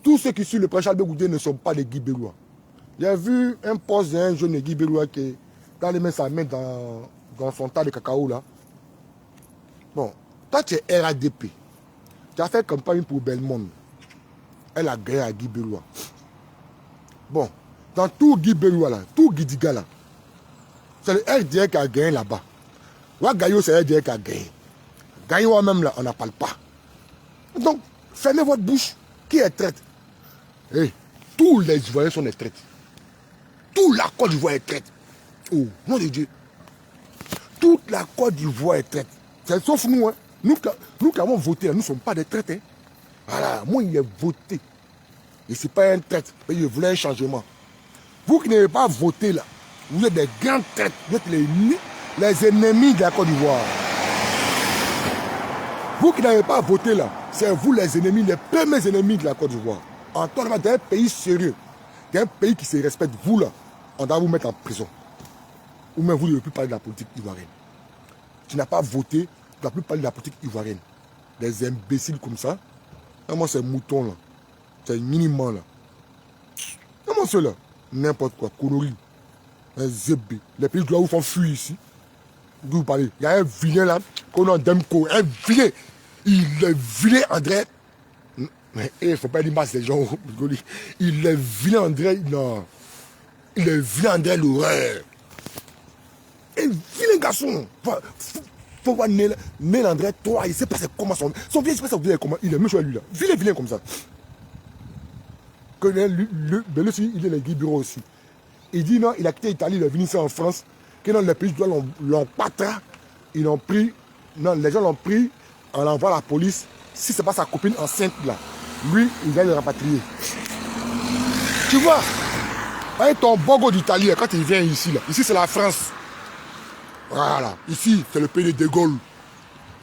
Tous ceux qui suivent le prince Albert Goudé ne sont pas des Guibérois. J'ai vu un poste d'un jeune Guibérois qui, quand il met sa main dans son tas de cacao là. Bon, toi tu es RADP. Tu as fait campagne pour Belmond. Elle a gagné à Guibérois. Bon. Dans tout Guibérois là, tout Guidiga là, c'est le RDR qui a gagné là-bas. Wagayo, c'est le RDR qui a gagné. Gaïwa même là, on n'en parle pas. Donc, fermez votre bouche. Qui est traite? Hey, tous les Ivoiriens sont des traites. Toute la Côte d'Ivoire est traite. Oh, nom de Dieu. Toute la Côte d'Ivoire est traite. Sauf nous, hein. Nous qui avons voté, nous ne sommes pas des traites. Hein. Voilà, moi, il a voté. Et ce n'est pas un traite. Il voulait un changement. Vous qui n'avez pas voté là, vous êtes des grands traites, vous êtes les ennemis de la Côte d'Ivoire. Vous qui n'avez pas voté là, c'est vous les ennemis, les premiers ennemis de la Côte d'Ivoire. En tant que d'un pays sérieux, d'un pays qui se respecte, vous là, on doit vous mettre en prison. Ou même vous ne devez plus parler de la politique ivoirienne. Tu n'as pas voté, tu ne dois plus parler de la politique ivoirienne. Des imbéciles comme ça, moi c'est mouton là, c'est minimum là. Comment cela? N'importe quoi, Connery, un zébé. Les pays doivent vous font fuir ici. Vous parlez. Il y a un vilain là, qu'on a Demko, un vilain. Il est vilain, André. Mais il ne faut pas dire masse des gens. Il est vilain André, non. Il est vilain André l'horreur. Un vilain garçon. Faut voir Nel André, toi, il sait pas comment son vieux, il sait pas comment. Il est méchant lui là. Vilain comme ça. Que lui, il est le bureau aussi. Il dit non, il a quitté l'Italie, il est venu ici en France. Que non, les pays l'ont patra. Ils l'ont pris. Non, les gens l'ont pris. On l'envoie à la police. Si c'est pas sa copine enceinte là, lui, il va le rapatrier. Tu vois, avec ton bogo d'Italie, quand il vient ici, là, ici c'est la France. Voilà, ici c'est le pays de Gaulle.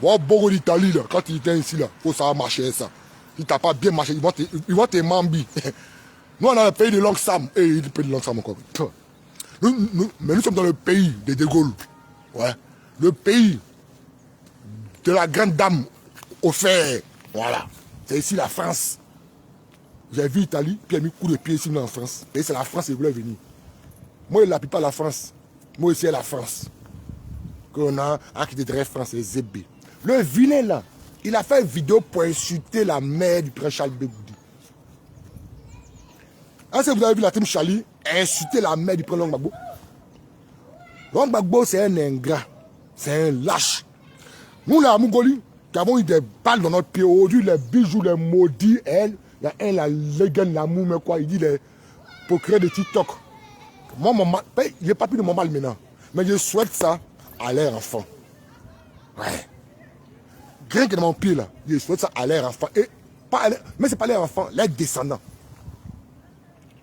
Voilà, bogo d'Italie, là, quand il vient ici, là, faut savoir marcher ça. Si t'as pas bien marché, ils vont te mambi. Nous, on a le pays de Long Sam. Et le pays de Long Sam encore. Mais nous sommes dans le pays de Gaulle. Ouais. Le pays de la grande dame au fer. Voilà. C'est ici la France. J'ai vu l'Italie, puis il a mis coup de pied ici en France. Et c'est la France qui voulait venir. Moi, il n'appuie pas la France. Moi, ici, c'est la France. Qu'on a un qui était très français, Zébé. Le vilain là, il a fait une vidéo pour insulter la mère du prince Charles Bégoudi. Est-ce que vous avez vu la team Charlie insulter la mère du prince Long Gbagbo? Long Gbagbo, c'est un ingrat. C'est un lâche. Nous, là, à Mongolie, qui avons eu des balles dans notre pied, aujourd'hui, les bijoux, les maudits, elle, la légende, l'amour, mais quoi, il dit, pour créer des TikTok. Moi, il n'est pas plus de mon mal maintenant. Mais je souhaite ça à leur enfant. Ouais. Rien que dans mon pied, là, je souhaite ça à leur enfant. Et pas mais ce n'est pas leur enfant, leurs descendants.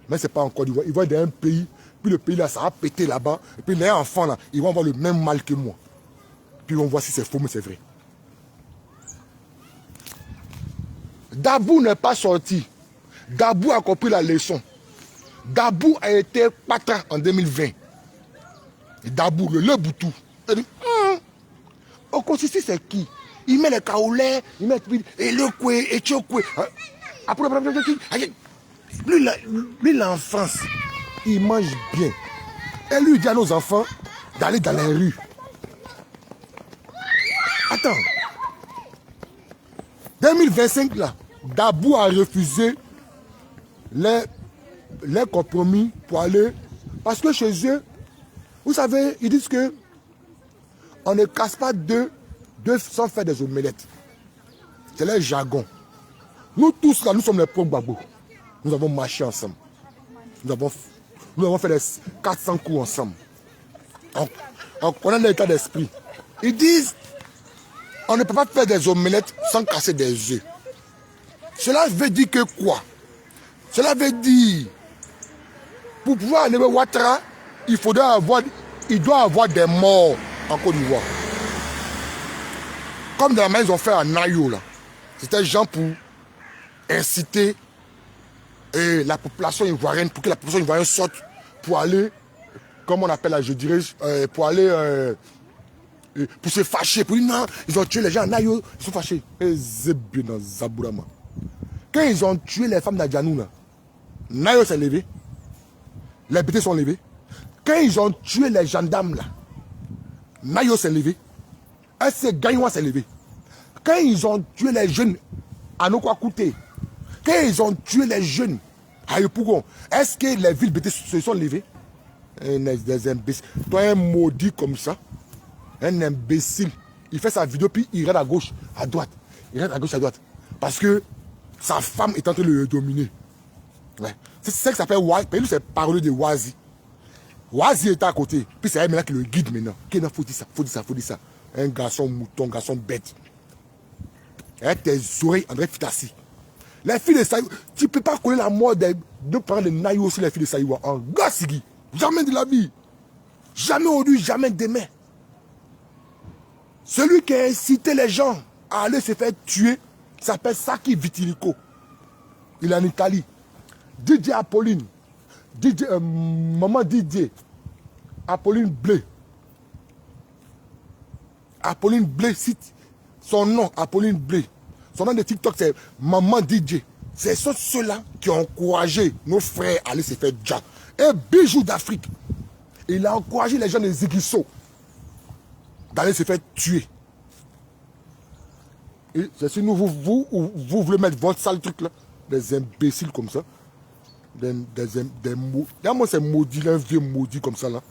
Mais ce n'est pas encore d'Ivoire. Ils vont dans un pays, puis le pays là, ça a pété là-bas. Et puis les enfants là, ils vont avoir le même mal que moi. Puis on voit si c'est faux, mais c'est vrai. Dabou n'est pas sorti. Dabou a compris la leçon. Dabou a été patra en 2020. Et Dabou, le Boutou. Il dit, au constitué, c'est qui? Il met les kaoulés, il met et le koué, et tchokoué. Après, lui, l'enfance, il mange bien. Et lui, il dit à nos enfants d'aller dans les rues. Attends. 2025, là, Dabou a refusé les compromis pour aller. Parce que chez eux, vous savez, ils disent que on ne casse pas deux sans faire des omelettes. C'est leur jargon. Nous tous, là, nous sommes les pauvres babous. Nous avons marché ensemble. Nous avons fait les 400 coups ensemble. On connaît l'état d'esprit. Ils disent, on ne peut pas faire des omelettes sans casser des œufs. Cela veut dire que quoi? Cela veut dire, pour pouvoir enlever Ouattara, il doit avoir des morts en Côte d'Ivoire. Comme dans la main, ils ont fait à Nayo, là. C'était gens pour inciter la population ivoirienne, pour que la population ivoirienne sorte pour aller, comme on appelle là, je dirais, pour aller, pour se fâcher, pour dire non, ils ont tué les gens à Nayo, ils sont fâchés. Et Zébé dans Zabourama. Quand ils ont tué les femmes d'Adjanou, là, Nayo s'est levé, les bêtés sont levés. Quand ils ont tué les gendarmes, là, Nayo s'est levé, SC Gagnoua s'est levé. Quand ils ont tué les jeunes à Nokwa-Kouté, quand ils ont tué les jeunes à Yopougon, est-ce que les villes bêtées se sont levées? Des imbéciles. Toi, un maudit comme ça, un imbécile, il fait sa vidéo, puis il regarde à gauche, à droite. Il regarde à gauche, à droite. Parce que sa femme est en train de le dominer. Ouais. C'est ça qui s'appelle Wazi. Lui, c'est parole de Wazi. Wazi est à côté. Puis c'est elle maintenant qui le guide maintenant. Il faut dire ça, faut dire ça, faut dire ça. Un garçon mouton, un garçon bête. Avec tes oreilles, André Fitassi. Les filles de Saïwa, tu ne peux pas connaître la mort des deux parents de Nayo sur les filles de Saïwa. En Gassigi. Jamais de la vie. Jamais aujourd'hui, jamais demain. Celui qui a incité les gens à aller se faire tuer s'appelle Saki Vitilico. Il est en Italie. DJ Apolline. Maman DJ. Apolline Blé. Apolline Blé cite son nom, Apolline Blé. Son nom de TikTok, c'est Maman DJ. C'est ceux-là qui ont encouragé nos frères à aller se faire déjà. Un bijou d'Afrique. Il a encouragé les gens de Ziguisso d'aller se faire tuer. Et c'est si nous, vous voulez mettre votre sale truc là. Des imbéciles comme ça. Des mots. Moi, c'est maudit, un vieux maudit comme ça là.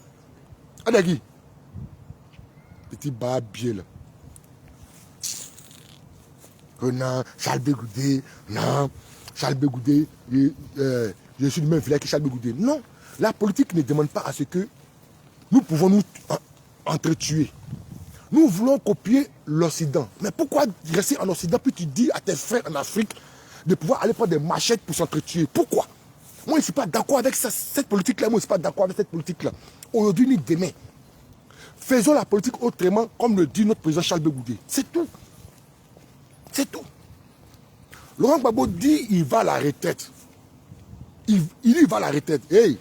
Adagi. Petit barbier là. Que non, Charles Bégoudé, non, Charles Bégoudé, je suis le même vilain que Charles Bégoudé. Non, la politique ne demande pas à ce que nous pouvons nous entretuer. Nous voulons copier l'Occident. Mais pourquoi rester en Occident puis tu dis à tes frères en Afrique de pouvoir aller prendre des machettes pour s'entretuer? Pourquoi? Moi, je ne suis pas d'accord avec cette politique-là. Moi, je ne suis pas d'accord avec cette politique-là. Aujourd'hui ni demain. Faisons la politique autrement, comme le dit notre président Charles Bégoudé. C'est tout. C'est tout. Laurent Gbagbo dit il va à la retraite. Il y va à la retraite. Hey,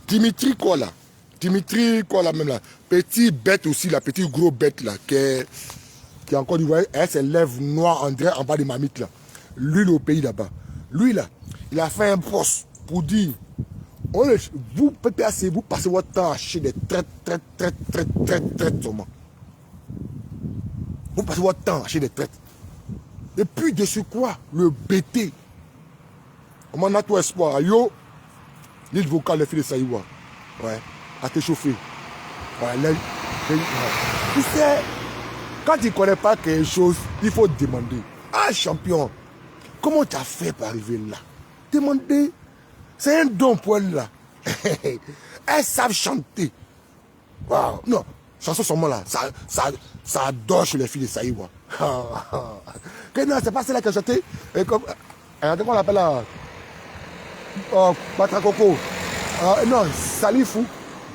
Dimitri quoi là? Dimitri quoi là même là? Petit bête aussi, la petite gros bête là, qui est encore, vous voyez, elle ses lèvres noires en en bas de mamite là. Lui, le pays là-bas. Lui là, il a fait un poste pour dire, vous, PPAC, vous passez votre temps à acheter des traites seulement. Vous passez votre temps à acheter des traites. Et puis de ce quoi, le BT, comment on a tout espoir, yo, l'île vocale, les filles de Saïwa, ouais, à t'échauffer. Ouais, tu sais, quand tu ne connais pas quelque chose, il faut demander. Ah, champion, comment tu as fait pour arriver là? Demander, c'est un don pour elle là. Elles savent chanter. Wow. Non, chanson seulement là, ça adore chez les filles de Saïwa. Que non, c'est pas celle-là qui a chanté. Comment on l'appelle là? Patracoco. Non, Salifou.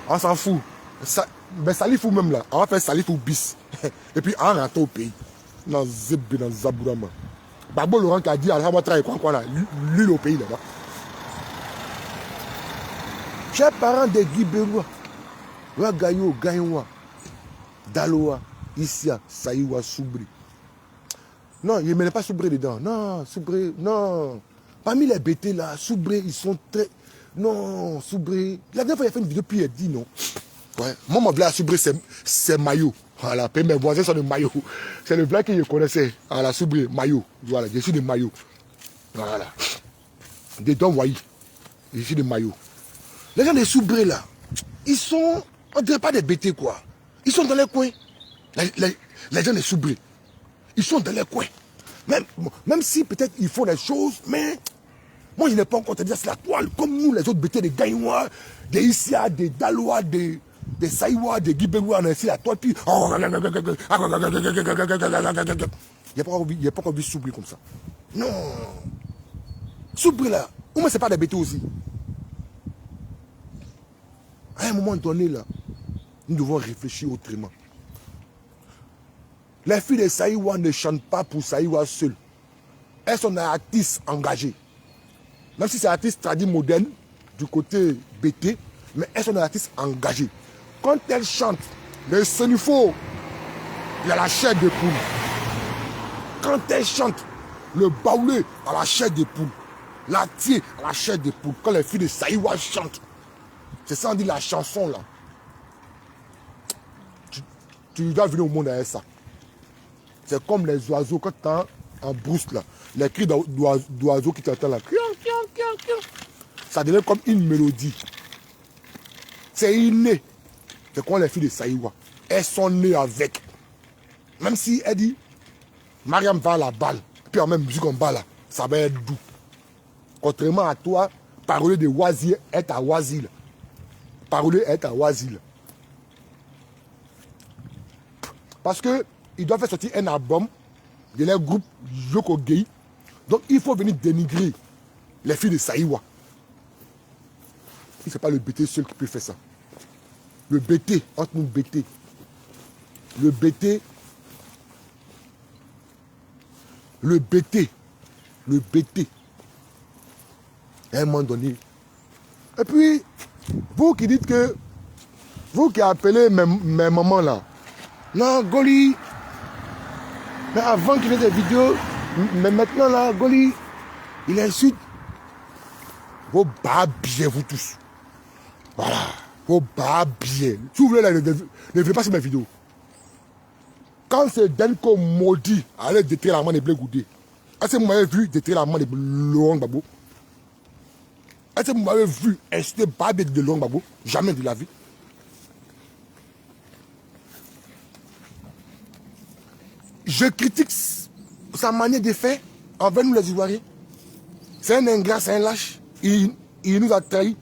On s'en fout. Mais Salifou même là. On va faire Salifou bis. Et puis on rentre au pays. Dans Zébé, dans Zabourama. Babo Laurent qui a dit à la Ouattara et quoi là. Lui au pays là-bas. Chers parents de Guy Béroua. Gayo, Gayoua. Daloa. Isia, Saïwa, Soubri. Non, il ne met pas Soubré dedans. Non, Soubré, non. Parmi les BT là, Soubré, ils sont très... Non, Soubré... La dernière fois, il a fait une vidéo, puis il a dit non. Ouais. Moi, mon blague à Soubré, c'est Maillot. Voilà, mes voisins sont de Maillot. C'est le blague que je connaissais. Voilà, Soubré, Maillot. Voilà, je suis de Maillot. Voilà. Des dons voyis. Je suis de Maillot. Les gens de Soubré là, ils sont... On ne dirait pas des BT quoi. Ils sont dans les coins. Les gens de Soubré. Ils sont dans les coins. Même si peut-être ils font des choses, mais moi je n'ai pas encore te dire c'est la toile. Comme nous, les autres bêtés, des Gaïnois, des Issia, des Dalois, des Saïwa, des Guibérois, on a ici la toile. Puis. Il n'y a pas encore vu Soubri comme ça. Non. Soubri là, au moins c'est pas des bêtés aussi. À un moment donné là, nous devons réfléchir autrement. Les filles de Saïwa ne chantent pas pour Saïwa seul. Elles sont des artistes engagées. Même si c'est artiste tradit moderne, du côté BT, mais elles sont des artistes engagées. Quand elles chantent, le sonifo, il y a la chair de poule. Quand elles chantent, le baoulé a la chair de poule. La thier a la chair de poule. Quand les filles de Saïwa chantent, c'est ça on dit la chanson là. Tu dois venir au monde avec ça. C'est comme les oiseaux, quand tu es en brousse là, les cris d'oiseaux qui t'entendent là, ça devient comme une mélodie. C'est inné. C'est comme les filles de Saïwa. Elles sont nées avec. Même si elle dit, Mariam va à la balle, puis en même musique en bas là, ça va être doux. Contrairement à toi, parler de oisir est à oisir. Parler est à oisir. Parce que ils doivent faire sortir un album de leur groupe Yoko Gay. Donc il faut venir dénigrer les filles de Saïwa. Ce n'est pas le BT seul qui peut faire ça. Le BT, entre nous BT. Le BT. Le BT. Le BT. À un moment donné. Et puis, vous qui dites que, vous qui appelez mes mamans là, non, Goli, mais avant qu'il ait des vidéos, mais maintenant là, Goli, il insulte vos babiers, vous tous. Voilà, vos babiers. Si vous voulez là, ne venez pas sur mes vidéos. Quand c'est Denko maudit, allez détruire la main de Blé Goudé. Est-ce que vous m'avez vu détruire la main de Laurent Gbagbo? Est-ce que vous m'avez vu insulter Babé de Laurent Gbagbo? Jamais de la vie. Je critique sa manière de faire envers nous les Ivoiriens. C'est un ingrat, c'est un lâche. Il nous a trahis.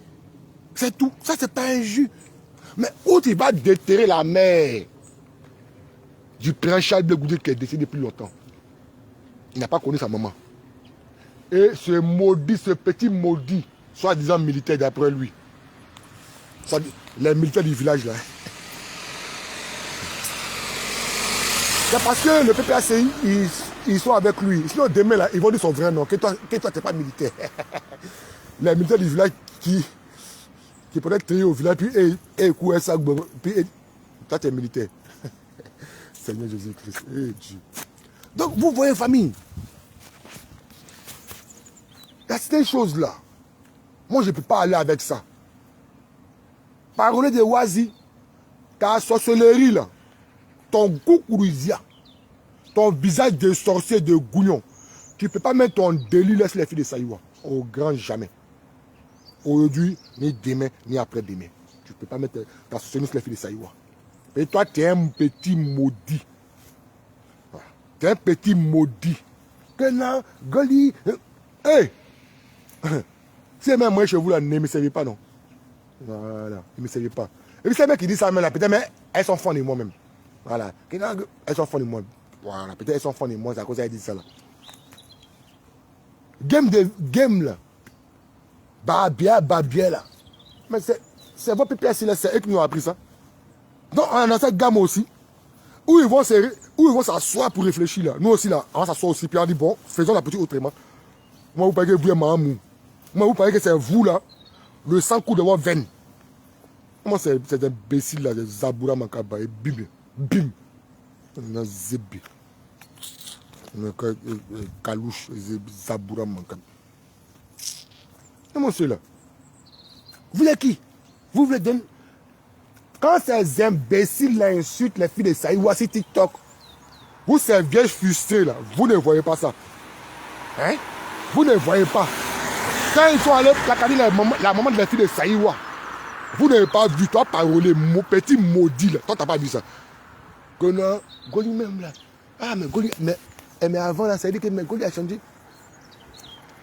C'est tout. Ça, c'est pas un jus. Mais où il va déterrer la mère du prince Charles Blé Goudé qui est décédé depuis longtemps. Il n'a pas connu sa maman. Et ce maudit, ce petit maudit, soi-disant militaire d'après lui. Les militaires du village là. C'est parce que le PPACI, ils sont avec lui. Sinon demain là, ils vont dire son vrai nom. Que toi tu n'es pas militaire. Les militaires du village qui peut-être trier au village, puis puis toi tu es militaire. Seigneur Jésus-Christ. Dieu. Donc vous voyez famille. Il y a ces choses-là. Moi je ne peux pas aller avec ça. Parler de Wazi, ta sorcellerie là, ton koukourizia, ton visage de sorcier de gougnon, tu ne peux pas mettre ton délit laisse les filles de Saïwa. Au grand jamais. Aujourd'hui, ni demain, ni après-demain. Tu ne peux pas mettre ta sorcellerie sur les filles de Saïwa. Et toi, tu es un petit maudit. Tu es un petit maudit. Que non, Goli. Hey! Si même moi chez vous là, ne me servez pas, non. Voilà, ne me servez pas. Et puis ces mecs qui disent ça, mais là, peut-être, mais elles sont fans de moi même. Voilà. Elles sont fans de moi. Voilà, peut-être elles sont fans de moi, c'est à cause qu'elles disent ça là. Game là. Babia là. Mais c'est votre PPS là, c'est eux qui nous ont appris ça. Donc on a cette gamme aussi. Où ils vont s'asseoir pour réfléchir là. Nous aussi là, on va s'asseoir aussi. Puis on dit bon, faisons la petite autrement. Moi vous parlez que vous êtes Mahamou. Moi vous parlez que c'est vous là, le sang coule de votre veine. Moi c'est un imbécile là, de Zaboura Mankaba et bim, bim. On a Zébi. On a Kalouche, Zaboura Mankaba. Et moi c'est là. Vous voulez qui? Vous voulez donner? Quand ces imbéciles là insultent les filles de Saïwa sur TikTok, vous ces vieilles frustrées là, vous ne voyez pas ça. Hein? Vous ne voyez pas. Quand ils sont allés placarder la maman de la fille de Saïwa, vous n'avez pas vu, toi parler, mon petit maudit là, toi t'as pas vu ça. Que non, Goli même là. Ah mais Goli, mais avant là, ça veut dire que Goli a changé.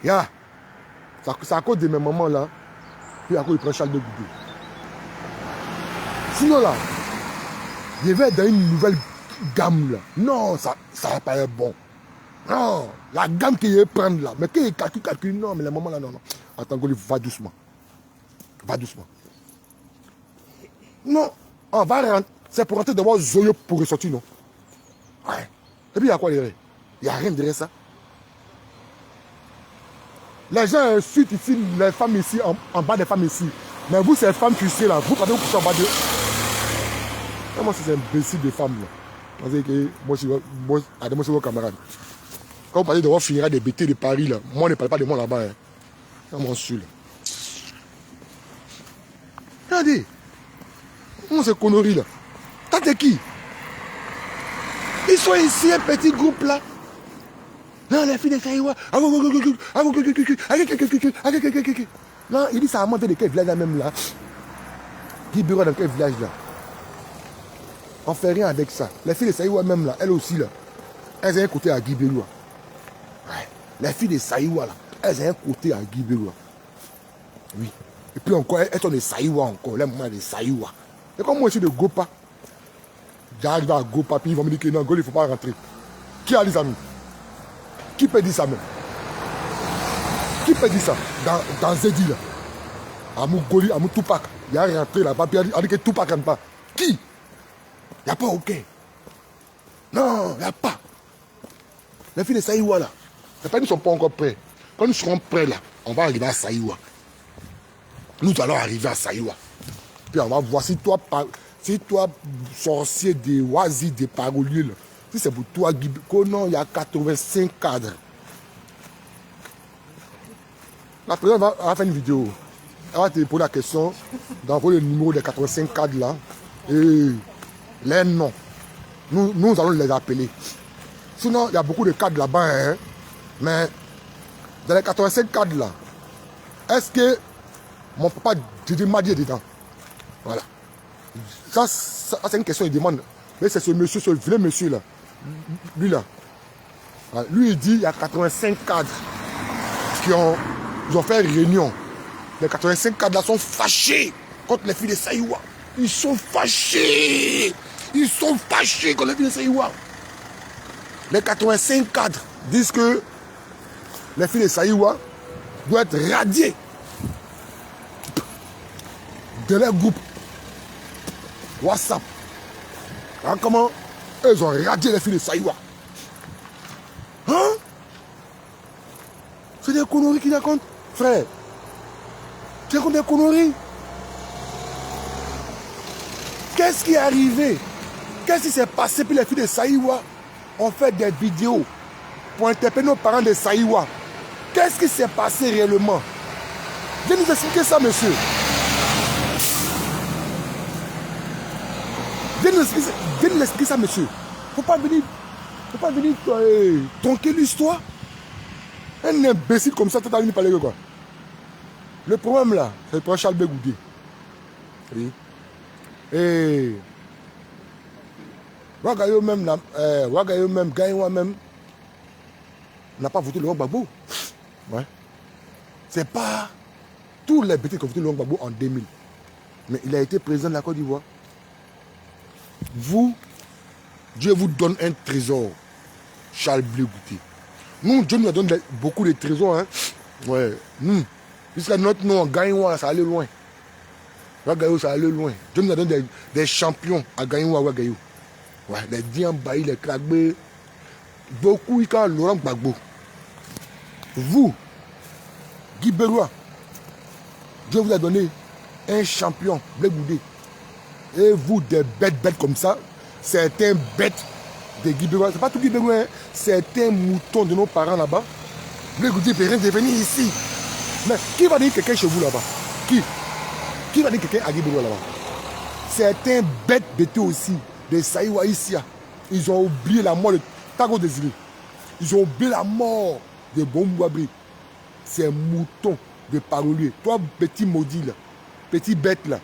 Yeah. C'est à cause de mes mamans là, puis à cause du prince Charles de Goudou. Sinon là, je vais dans une nouvelle gamme là. Non, ça va pas être bon. Non, la gamme qu'il prend là. Mais qu'il calcule, non, mais les moments là, non. Attends, Goli, va doucement. Va doucement. Non, on va rentrer. C'est pour rentrer devant Zoyo pour ressortir, non. Ouais. Et puis il y a quoi derrière? Il n'y a rien derrière ça. Les gens insultent ici, les femmes ici, en bas des femmes ici. Mais vous, ces femmes frustrées là, vous partez vous coucher en bas de. Moi, c'est un imbécile de femmes là. Moi, je suis vos camarades. Quand vous parlez de voir finir des bêtises de Paris là, moi, ne parle pas de moi là-bas. Hein. C'est mon su là. Regardez. Comment c'est connerie là? T'as qui? Ils sont ici, un petit groupe là. Non, les filles de Saïwa. Non, il dit ça a monté de quel village là même là. Qui bureau dans quel village là? On fait rien avec ça. Les filles de Saïwa même là, elles aussi là, elles ont un côté à Guibéroua. Ouais. Les filles de Saïwa là, elles ont un côté à Guibéroua. Oui. Et puis encore, elles sont de Saïwa encore, les mamans de Saïwa. Et comme moi je suis de Gopa, j'arrive à Gopa, puis ils vont me dire que non, Goli, il ne faut pas rentrer. Qui a dit ça nous? Qui peut dire ça même? Qui peut dire ça? Dans Zedi là. Amou Goli, Amou Tupac. Il y a rentré là-bas, puis il a dit que Tupac ne rentre pas. Qui? Il n'y a pas aucun. Non, il n'y a pas. Les filles de Saïwa là, les pays ne sont pas encore prêts. Quand nous serons prêts là, on va arriver à Saïwa. Nous allons arriver à Saïwa. Puis on va voir si toi, sorcier de Wazi, de parolier, là, si c'est pour toi, non, il y a 85 cadres. La présidente va faire une vidéo. Elle va te poser la question, d'envoyer le numéro des 85 cadres là. Et les noms. nous allons les appeler. Sinon, il y a beaucoup de cadres là-bas, hein, mais dans les 85 cadres là, est-ce que mon papa Didi Madi est dedans? Voilà. Ça c'est une question, il demande. Mais c'est ce monsieur, ce vieux monsieur là. Lui là. Voilà. Lui, il dit il y a 85 cadres qui ont fait une réunion. Les 85 cadres là sont fâchés contre les filles de Saïwa. Ils sont fâchés. Ils sont fâchés contre les filles de Saïwa. Les 85 cadres disent que les filles de Saïwa doivent être radiées de leur groupe WhatsApp. Alors comment ils ont radié les filles de Saïwa? Hein? C'est des conneries qu'ils racontent, frère. Tu racontes des conneries. Qu'est-ce qui est arrivé? Qu'est-ce qui s'est passé pour les filles de Saïwa? On fait des vidéos pour interpeller nos parents de Saïwa. Qu'est-ce qui s'est passé réellement? Viens nous expliquer ça, monsieur. Viens nous expliquer ça, monsieur. Faut pas venir tronquer l'histoire. Un imbécile comme ça, tu as venu parler de quoi? Le problème là, c'est le problème Charles Bégoudé. Oui. Et Wagayo même, Gaïwa même, n'a pas voté le Laurent Gbagbo. Ouais. C'est pas tous les bêtises qui ont voté le Laurent Gbagbo en 2000. Mais il a été président de la Côte d'Ivoire. Vous, Dieu vous donne un trésor, Charles Bégoudé. Nous, Dieu nous a donné beaucoup de trésors. Hein. Ouais. Nous, jusqu'à notre nom, Gaïwa, ça allait loin. Wagayo, ça allait loin. Dieu nous a donné des champions à Gaïwa, Wagayo. Ouais, les Diambaï, les Kragbé, beaucoup, ils ont Laurent Gbagbo. Vous, Guy Béroua, Dieu vous a donné un champion, Bégoudé. Et vous, des bêtes comme ça, certains bêtes de Guy Béroua, c'est pas tout Guy Béroua, hein, certains moutons de nos parents là-bas, Bégoudé peut rien devenir ici. Mais qui va dire quelqu'un chez vous là-bas? Qui va dire quelqu'un à Guy Béroua là-bas? Certains bêtes bêtés aussi. Les Saïwa ici, ils ont oublié la mort de Tago Désiré. Ils ont oublié la mort de Bombouabri. C'est un mouton de parolier. Toi, petit maudit là, petit bête là,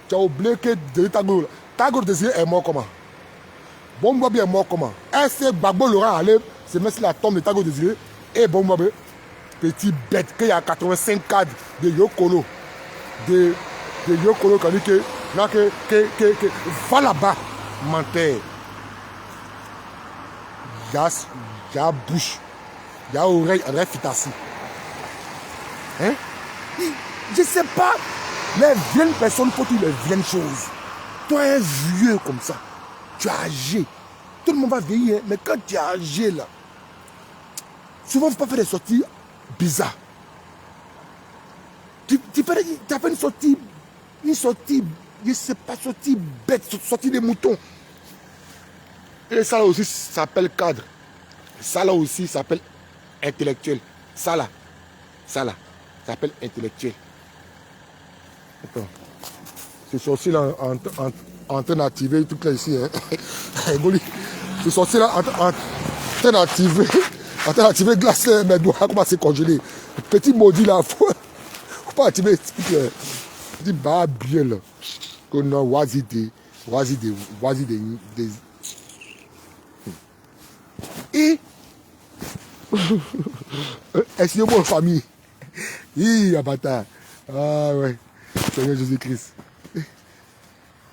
tu as oublié que Tago Désiré est mort comment? Bombouabri est mort comment? Est-ce que Gbagbo Laurent allait se mettre sur la tombe de Tago Désiré et Bombouabri? Petit bête, qu'il y a 85 cadres de Yokolo. De Yokolo qui a dit que va là-bas. Menteur. Il y a bouche. Il y a oreille, André Fitassi. Hein? Je ne sais pas. Les vieilles personnes font toutes les vieilles choses. Toi, un vieux comme ça, tu es âgé. Tout le monde va vieillir, mais quand tu es âgé là, souvent, il ne faut pas faire des sorties bizarres. Tu as fait une sortie, je ne sais pas, sortie bête, sortie des moutons. Et ça là aussi s'appelle cadre. Ça là aussi s'appelle intellectuel. Ça là, s'appelle intellectuel. Attends. C'est sorti là en train d'activer tout là ici. Hein. C'est sorti là en train d'activer glace, mes doigts commencent à congeler. Petit maudit là, faut pas activer. Petit bas bien là. Qu'on a oisi des. Et excusez-moi famille. Bâtard. Ah ouais. Seigneur Jésus-Christ.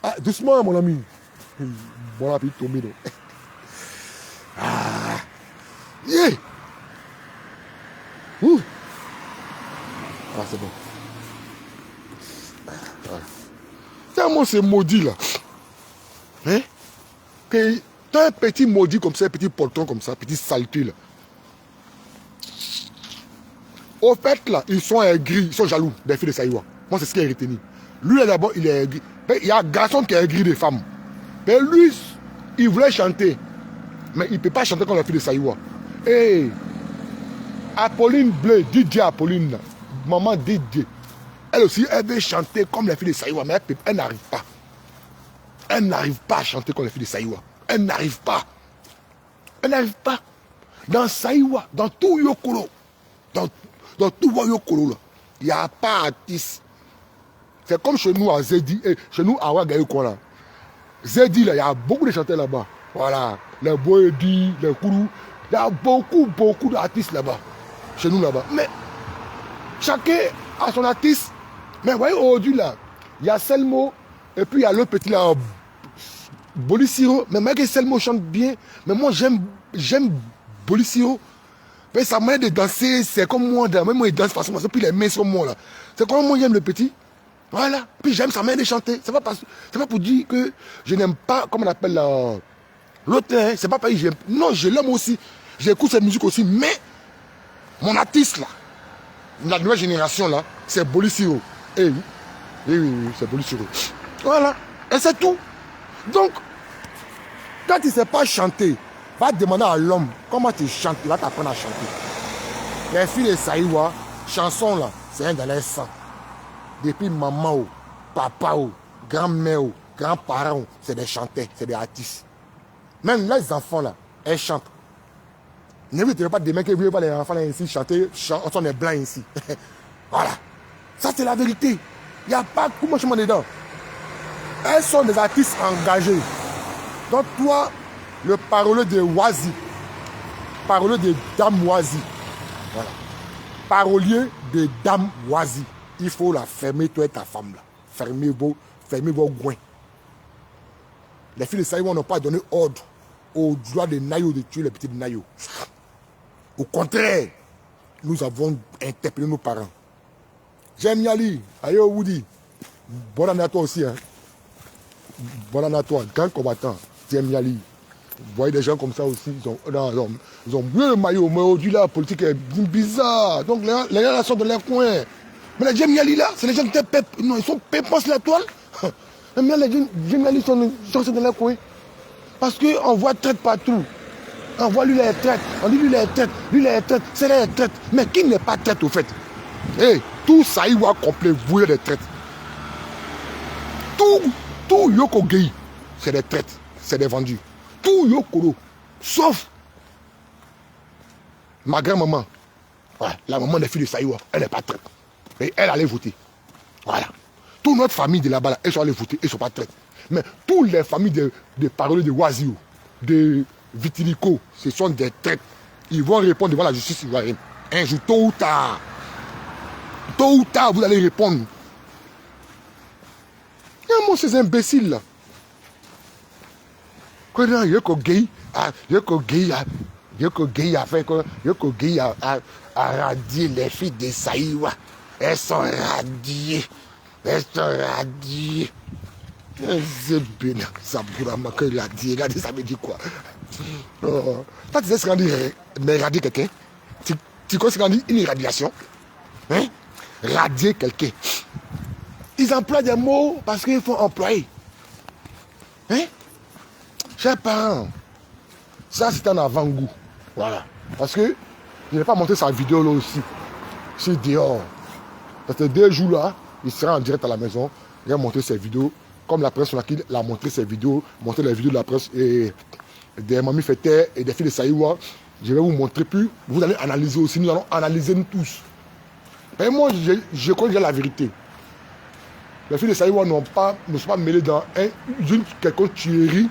Ah, doucement mon ami. Bon appétit tombé. Ah. Yeah. Ah c'est bon. Tellement c'est maudit là. Hein? Que t'as un petit maudit comme ça, un petit poltron comme ça, petit saleté là. Au fait là, ils sont aigris, ils sont jaloux des filles de Saïwa. Moi c'est ce qui est retenu. Lui là d'abord il est aigri. Il y a un garçon qui est aigri des femmes. Mais lui, il voulait chanter. Mais il ne peut pas chanter comme la fille de Saïwa. Hey, Apolline Bleu, DJ Apolline là, maman DJ. Elle aussi, elle veut chanter comme les filles de Saïwa, mais elle n'arrive pas. Elle n'arrive pas à chanter comme les filles de Saïwa. elle n'arrive pas. Elle n'arrive pas. Dans Saïwa, dans tout Yokolo, dans tout Yokolo, là, il n'y a pas artiste. C'est comme chez nous à Zedi, chez nous à Ouagaïko, là. Zedi, là, il y a beaucoup de chanteurs là-bas. Voilà. Les Boedi, les Kourou. Il y a beaucoup d'artistes là-bas. Chez nous là-bas. Mais chacun a son artiste. Mais vous voyez, aujourd'hui, là, il y a Selmo, et puis il y a le petit là, Bolissiro. Mais moi, que Selmo chante bien. Mais moi, j'aime Bolissiro. Mais sa manière de danser, c'est comme moi. Même moi, il danse façon, puis les mains sur moi là. C'est comme moi, j'aime le petit. Voilà. Puis j'aime sa manière de chanter. C'est pas pour dire que je n'aime pas, comme on appelle l'autre. Hein, c'est pas parce que j'aime. Non, je l'aime aussi. J'écoute cette musique aussi. Mais mon artiste là, la nouvelle génération là, c'est Bolissiro. Eh oui. Oui, c'est Bolissiro. Voilà. Et c'est tout. Donc, quand tu ne sais pas chanter, va demander à l'homme comment tu chantes. Il va t'apprendre à chanter. Les filles de Saïwa, chansons là, c'est un dans leur sang. Depuis maman, papa, grand-mère, grands-parents, c'est des chanteurs, c'est des artistes. Même les enfants là, elles chantent. Ne vous pas demain que vous ne voyez pas les enfants là ici chanter, on sont des blancs ici. Voilà. Ça c'est la vérité. Il n'y a pas de comment dedans. Elles sont des artistes engagés. Donc toi, le parolier de Wazi, parolier de Dame Wazi, voilà. Parolier de Dame Wazi, il faut la fermer, toi et ta femme là. Fermez vos goins. Les filles de Saïwa n'ont pas donné ordre au droit de Nayo de tuer les petits de Nayo. Au contraire, nous avons interpellé nos parents. J'aime Yali, Ayo Woody, bonne année à toi aussi. Hein. Bonne année à toi, grand combattant, J'aime Yali. Vous voyez des gens comme ça aussi, ils ont mieux le maillot, mais aujourd'hui la politique est bizarre. Donc les gens sont dans leur coin. Mais les J'aime Yali là, c'est les gens qui non, ils sont pépons sur la toile. Mais les J'aime Yali sont dans leur coin. Parce qu'on voit traite partout. On voit lui les traite. On dit lui les traite. Lui les traite. C'est les traite. Mais qui n'est pas traite au fait? Hey, tout ça, il va complet vouer des traites. Tout Yoko Gei, c'est des traites. C'est des vendus. Tout Yokoro. Sauf ma grand-maman. Voilà, la maman des filles de Saïwa, elle n'est pas traite. Et elle allait voter. Voilà. Toute notre famille de là-bas, elles sont allées voter, elles ne sont pas traites. Mais toutes les familles de paroliers de Wazio, de Vitilico, ce sont des traites. Ils vont répondre devant la justice ivoirienne. Un jour, tôt ou tard, vous allez répondre. Moi, ces imbéciles là. Quand Yoko Gei a fait quoi? Yoko Gei a radié les filles de Saïwa. Elles sont radiées. C'est bien, ça pourra manquer radier. Radier, ça veut dire quoi? Oh. Toi, tu sais ce qu'on dit, mais radier quelqu'un? Tu connais ce qu'on dit? Une irradiation? Hein? Radier quelqu'un. Ils emploient des mots parce qu'il faut employer. Hein? Chers parents, ça c'est un avant-goût. Voilà. Parce que je n'ai pas montré sa vidéo là aussi. C'est dehors. Parce que 2 jours là, il sera en direct à la maison. Il va montrer ses vidéos. Comme la presse sur laquelle il a montré ses vidéos, montrer les vidéos de la presse et des mamies fêtées et des filles de Saïwa. Je vais vous montrer plus. Vous allez analyser aussi. Nous allons analyser nous tous. Et moi, je connais la vérité. Les filles de Saïwa ne sont pas mêlées dans une quelconque tuerie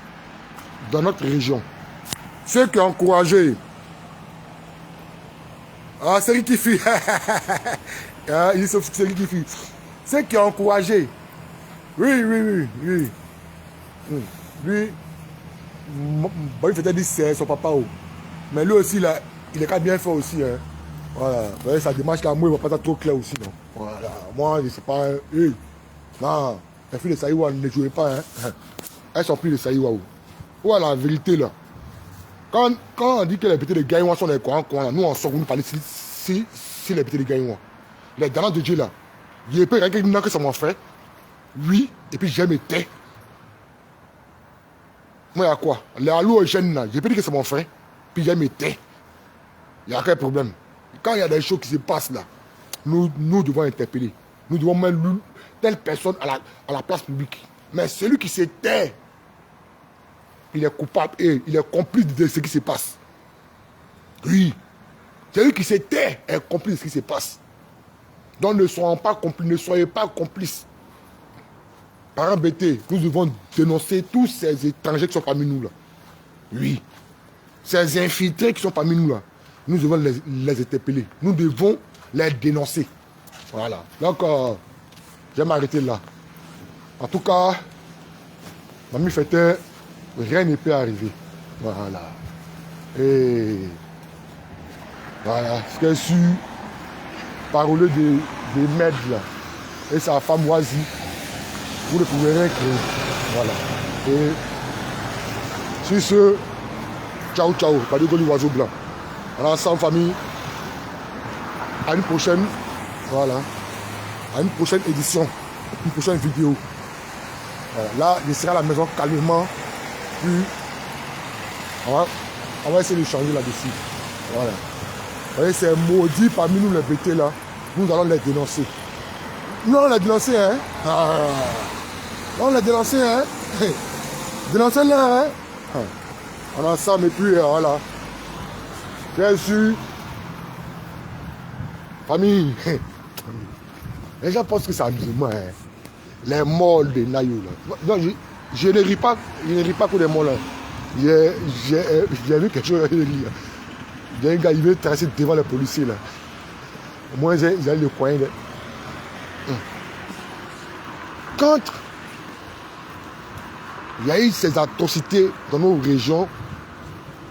dans notre région. Ceux qui ont encouragé. Ah, c'est lui qui fuit. Ah, c'est lui qui fuit. Ceux qui ont encouragé. Oui. Lui, bon, il faisait dire c'est son papa. Mais lui aussi, là, il est quand même bien fait aussi. Hein. Voilà. Voyez, sa démarche là, moi, il ne va pas être trop clair aussi. Non. Voilà. Moi, je ne sais pas. Non, les filles de Saïwa ne jouaient pas. Hein. Elles sont plus de Saïwa. Voilà la vérité là. Quand on dit que les petits de Gaïwan sont des coins, nous on sort, nous parlons si les petits de Gaïwan. Les derniers de Dieu là, je peux regarder que c'est mon frère. Oui, et puis j'aime été. Moi, il y a quoi? Les alloués jeunes là, je peux dire que c'est mon frère, puis j'aime été. Il n'y a aucun problème. Quand il y a des choses qui se passent là, nous devons interpeller. Nous devons mettre telle personne à la place publique. Mais celui qui se tait, il est coupable et il est complice de ce qui se passe. Oui. Celui qui se tait est complice de ce qui se passe. Donc ne soyez pas complices. Parents bêtés, nous devons dénoncer tous ces étrangers qui sont parmi nous là. Oui. Ces infiltrés qui sont parmi nous là. Nous devons les interpeller. Nous devons les dénoncer. Voilà. Donc, je vais m'arrêter là. En tout cas, Mamie Fêtait, rien ne peut arriver. Voilà. Et voilà. Ce qu'elle su parler de Med là. Et sa femme Oazi. Vous ne pouvez rien créer. Voilà. Et sur ce, ciao, ciao. Pas de goli oiseau blanc. Alors, ensemble, famille. À une prochaine. Voilà. À une prochaine édition. Une prochaine vidéo. Voilà. Là, je serai à la maison calmement. Puis, on va essayer de changer là-dessus. Voilà. Vous voyez, c'est maudit parmi nous les bêtés là. Nous allons les dénoncer. Nous allons les dénoncer, hein. On l'a dénoncé, hein. Dénoncez là, hein. On a ensemble et puis voilà. Bien sûr. Famille. Les gens pensent que c'est amusement, hein. Les morts de Nayou là. Non, je ne ris pas pour les morts là. J'ai vu quelque chose. Il y a un gars, il veut tracer devant les policiers là. Moi, j'ai le coin là. Quand il y a eu ces atrocités dans nos régions,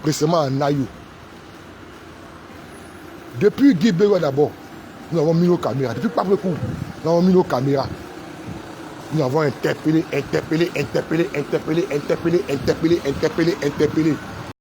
récemment à Nayou. Depuis Guy Bégoua d'abord, nous avons mis nos caméras. Depuis Pablo Kou, nous avons mis nos caméras. Nous avons interpellé.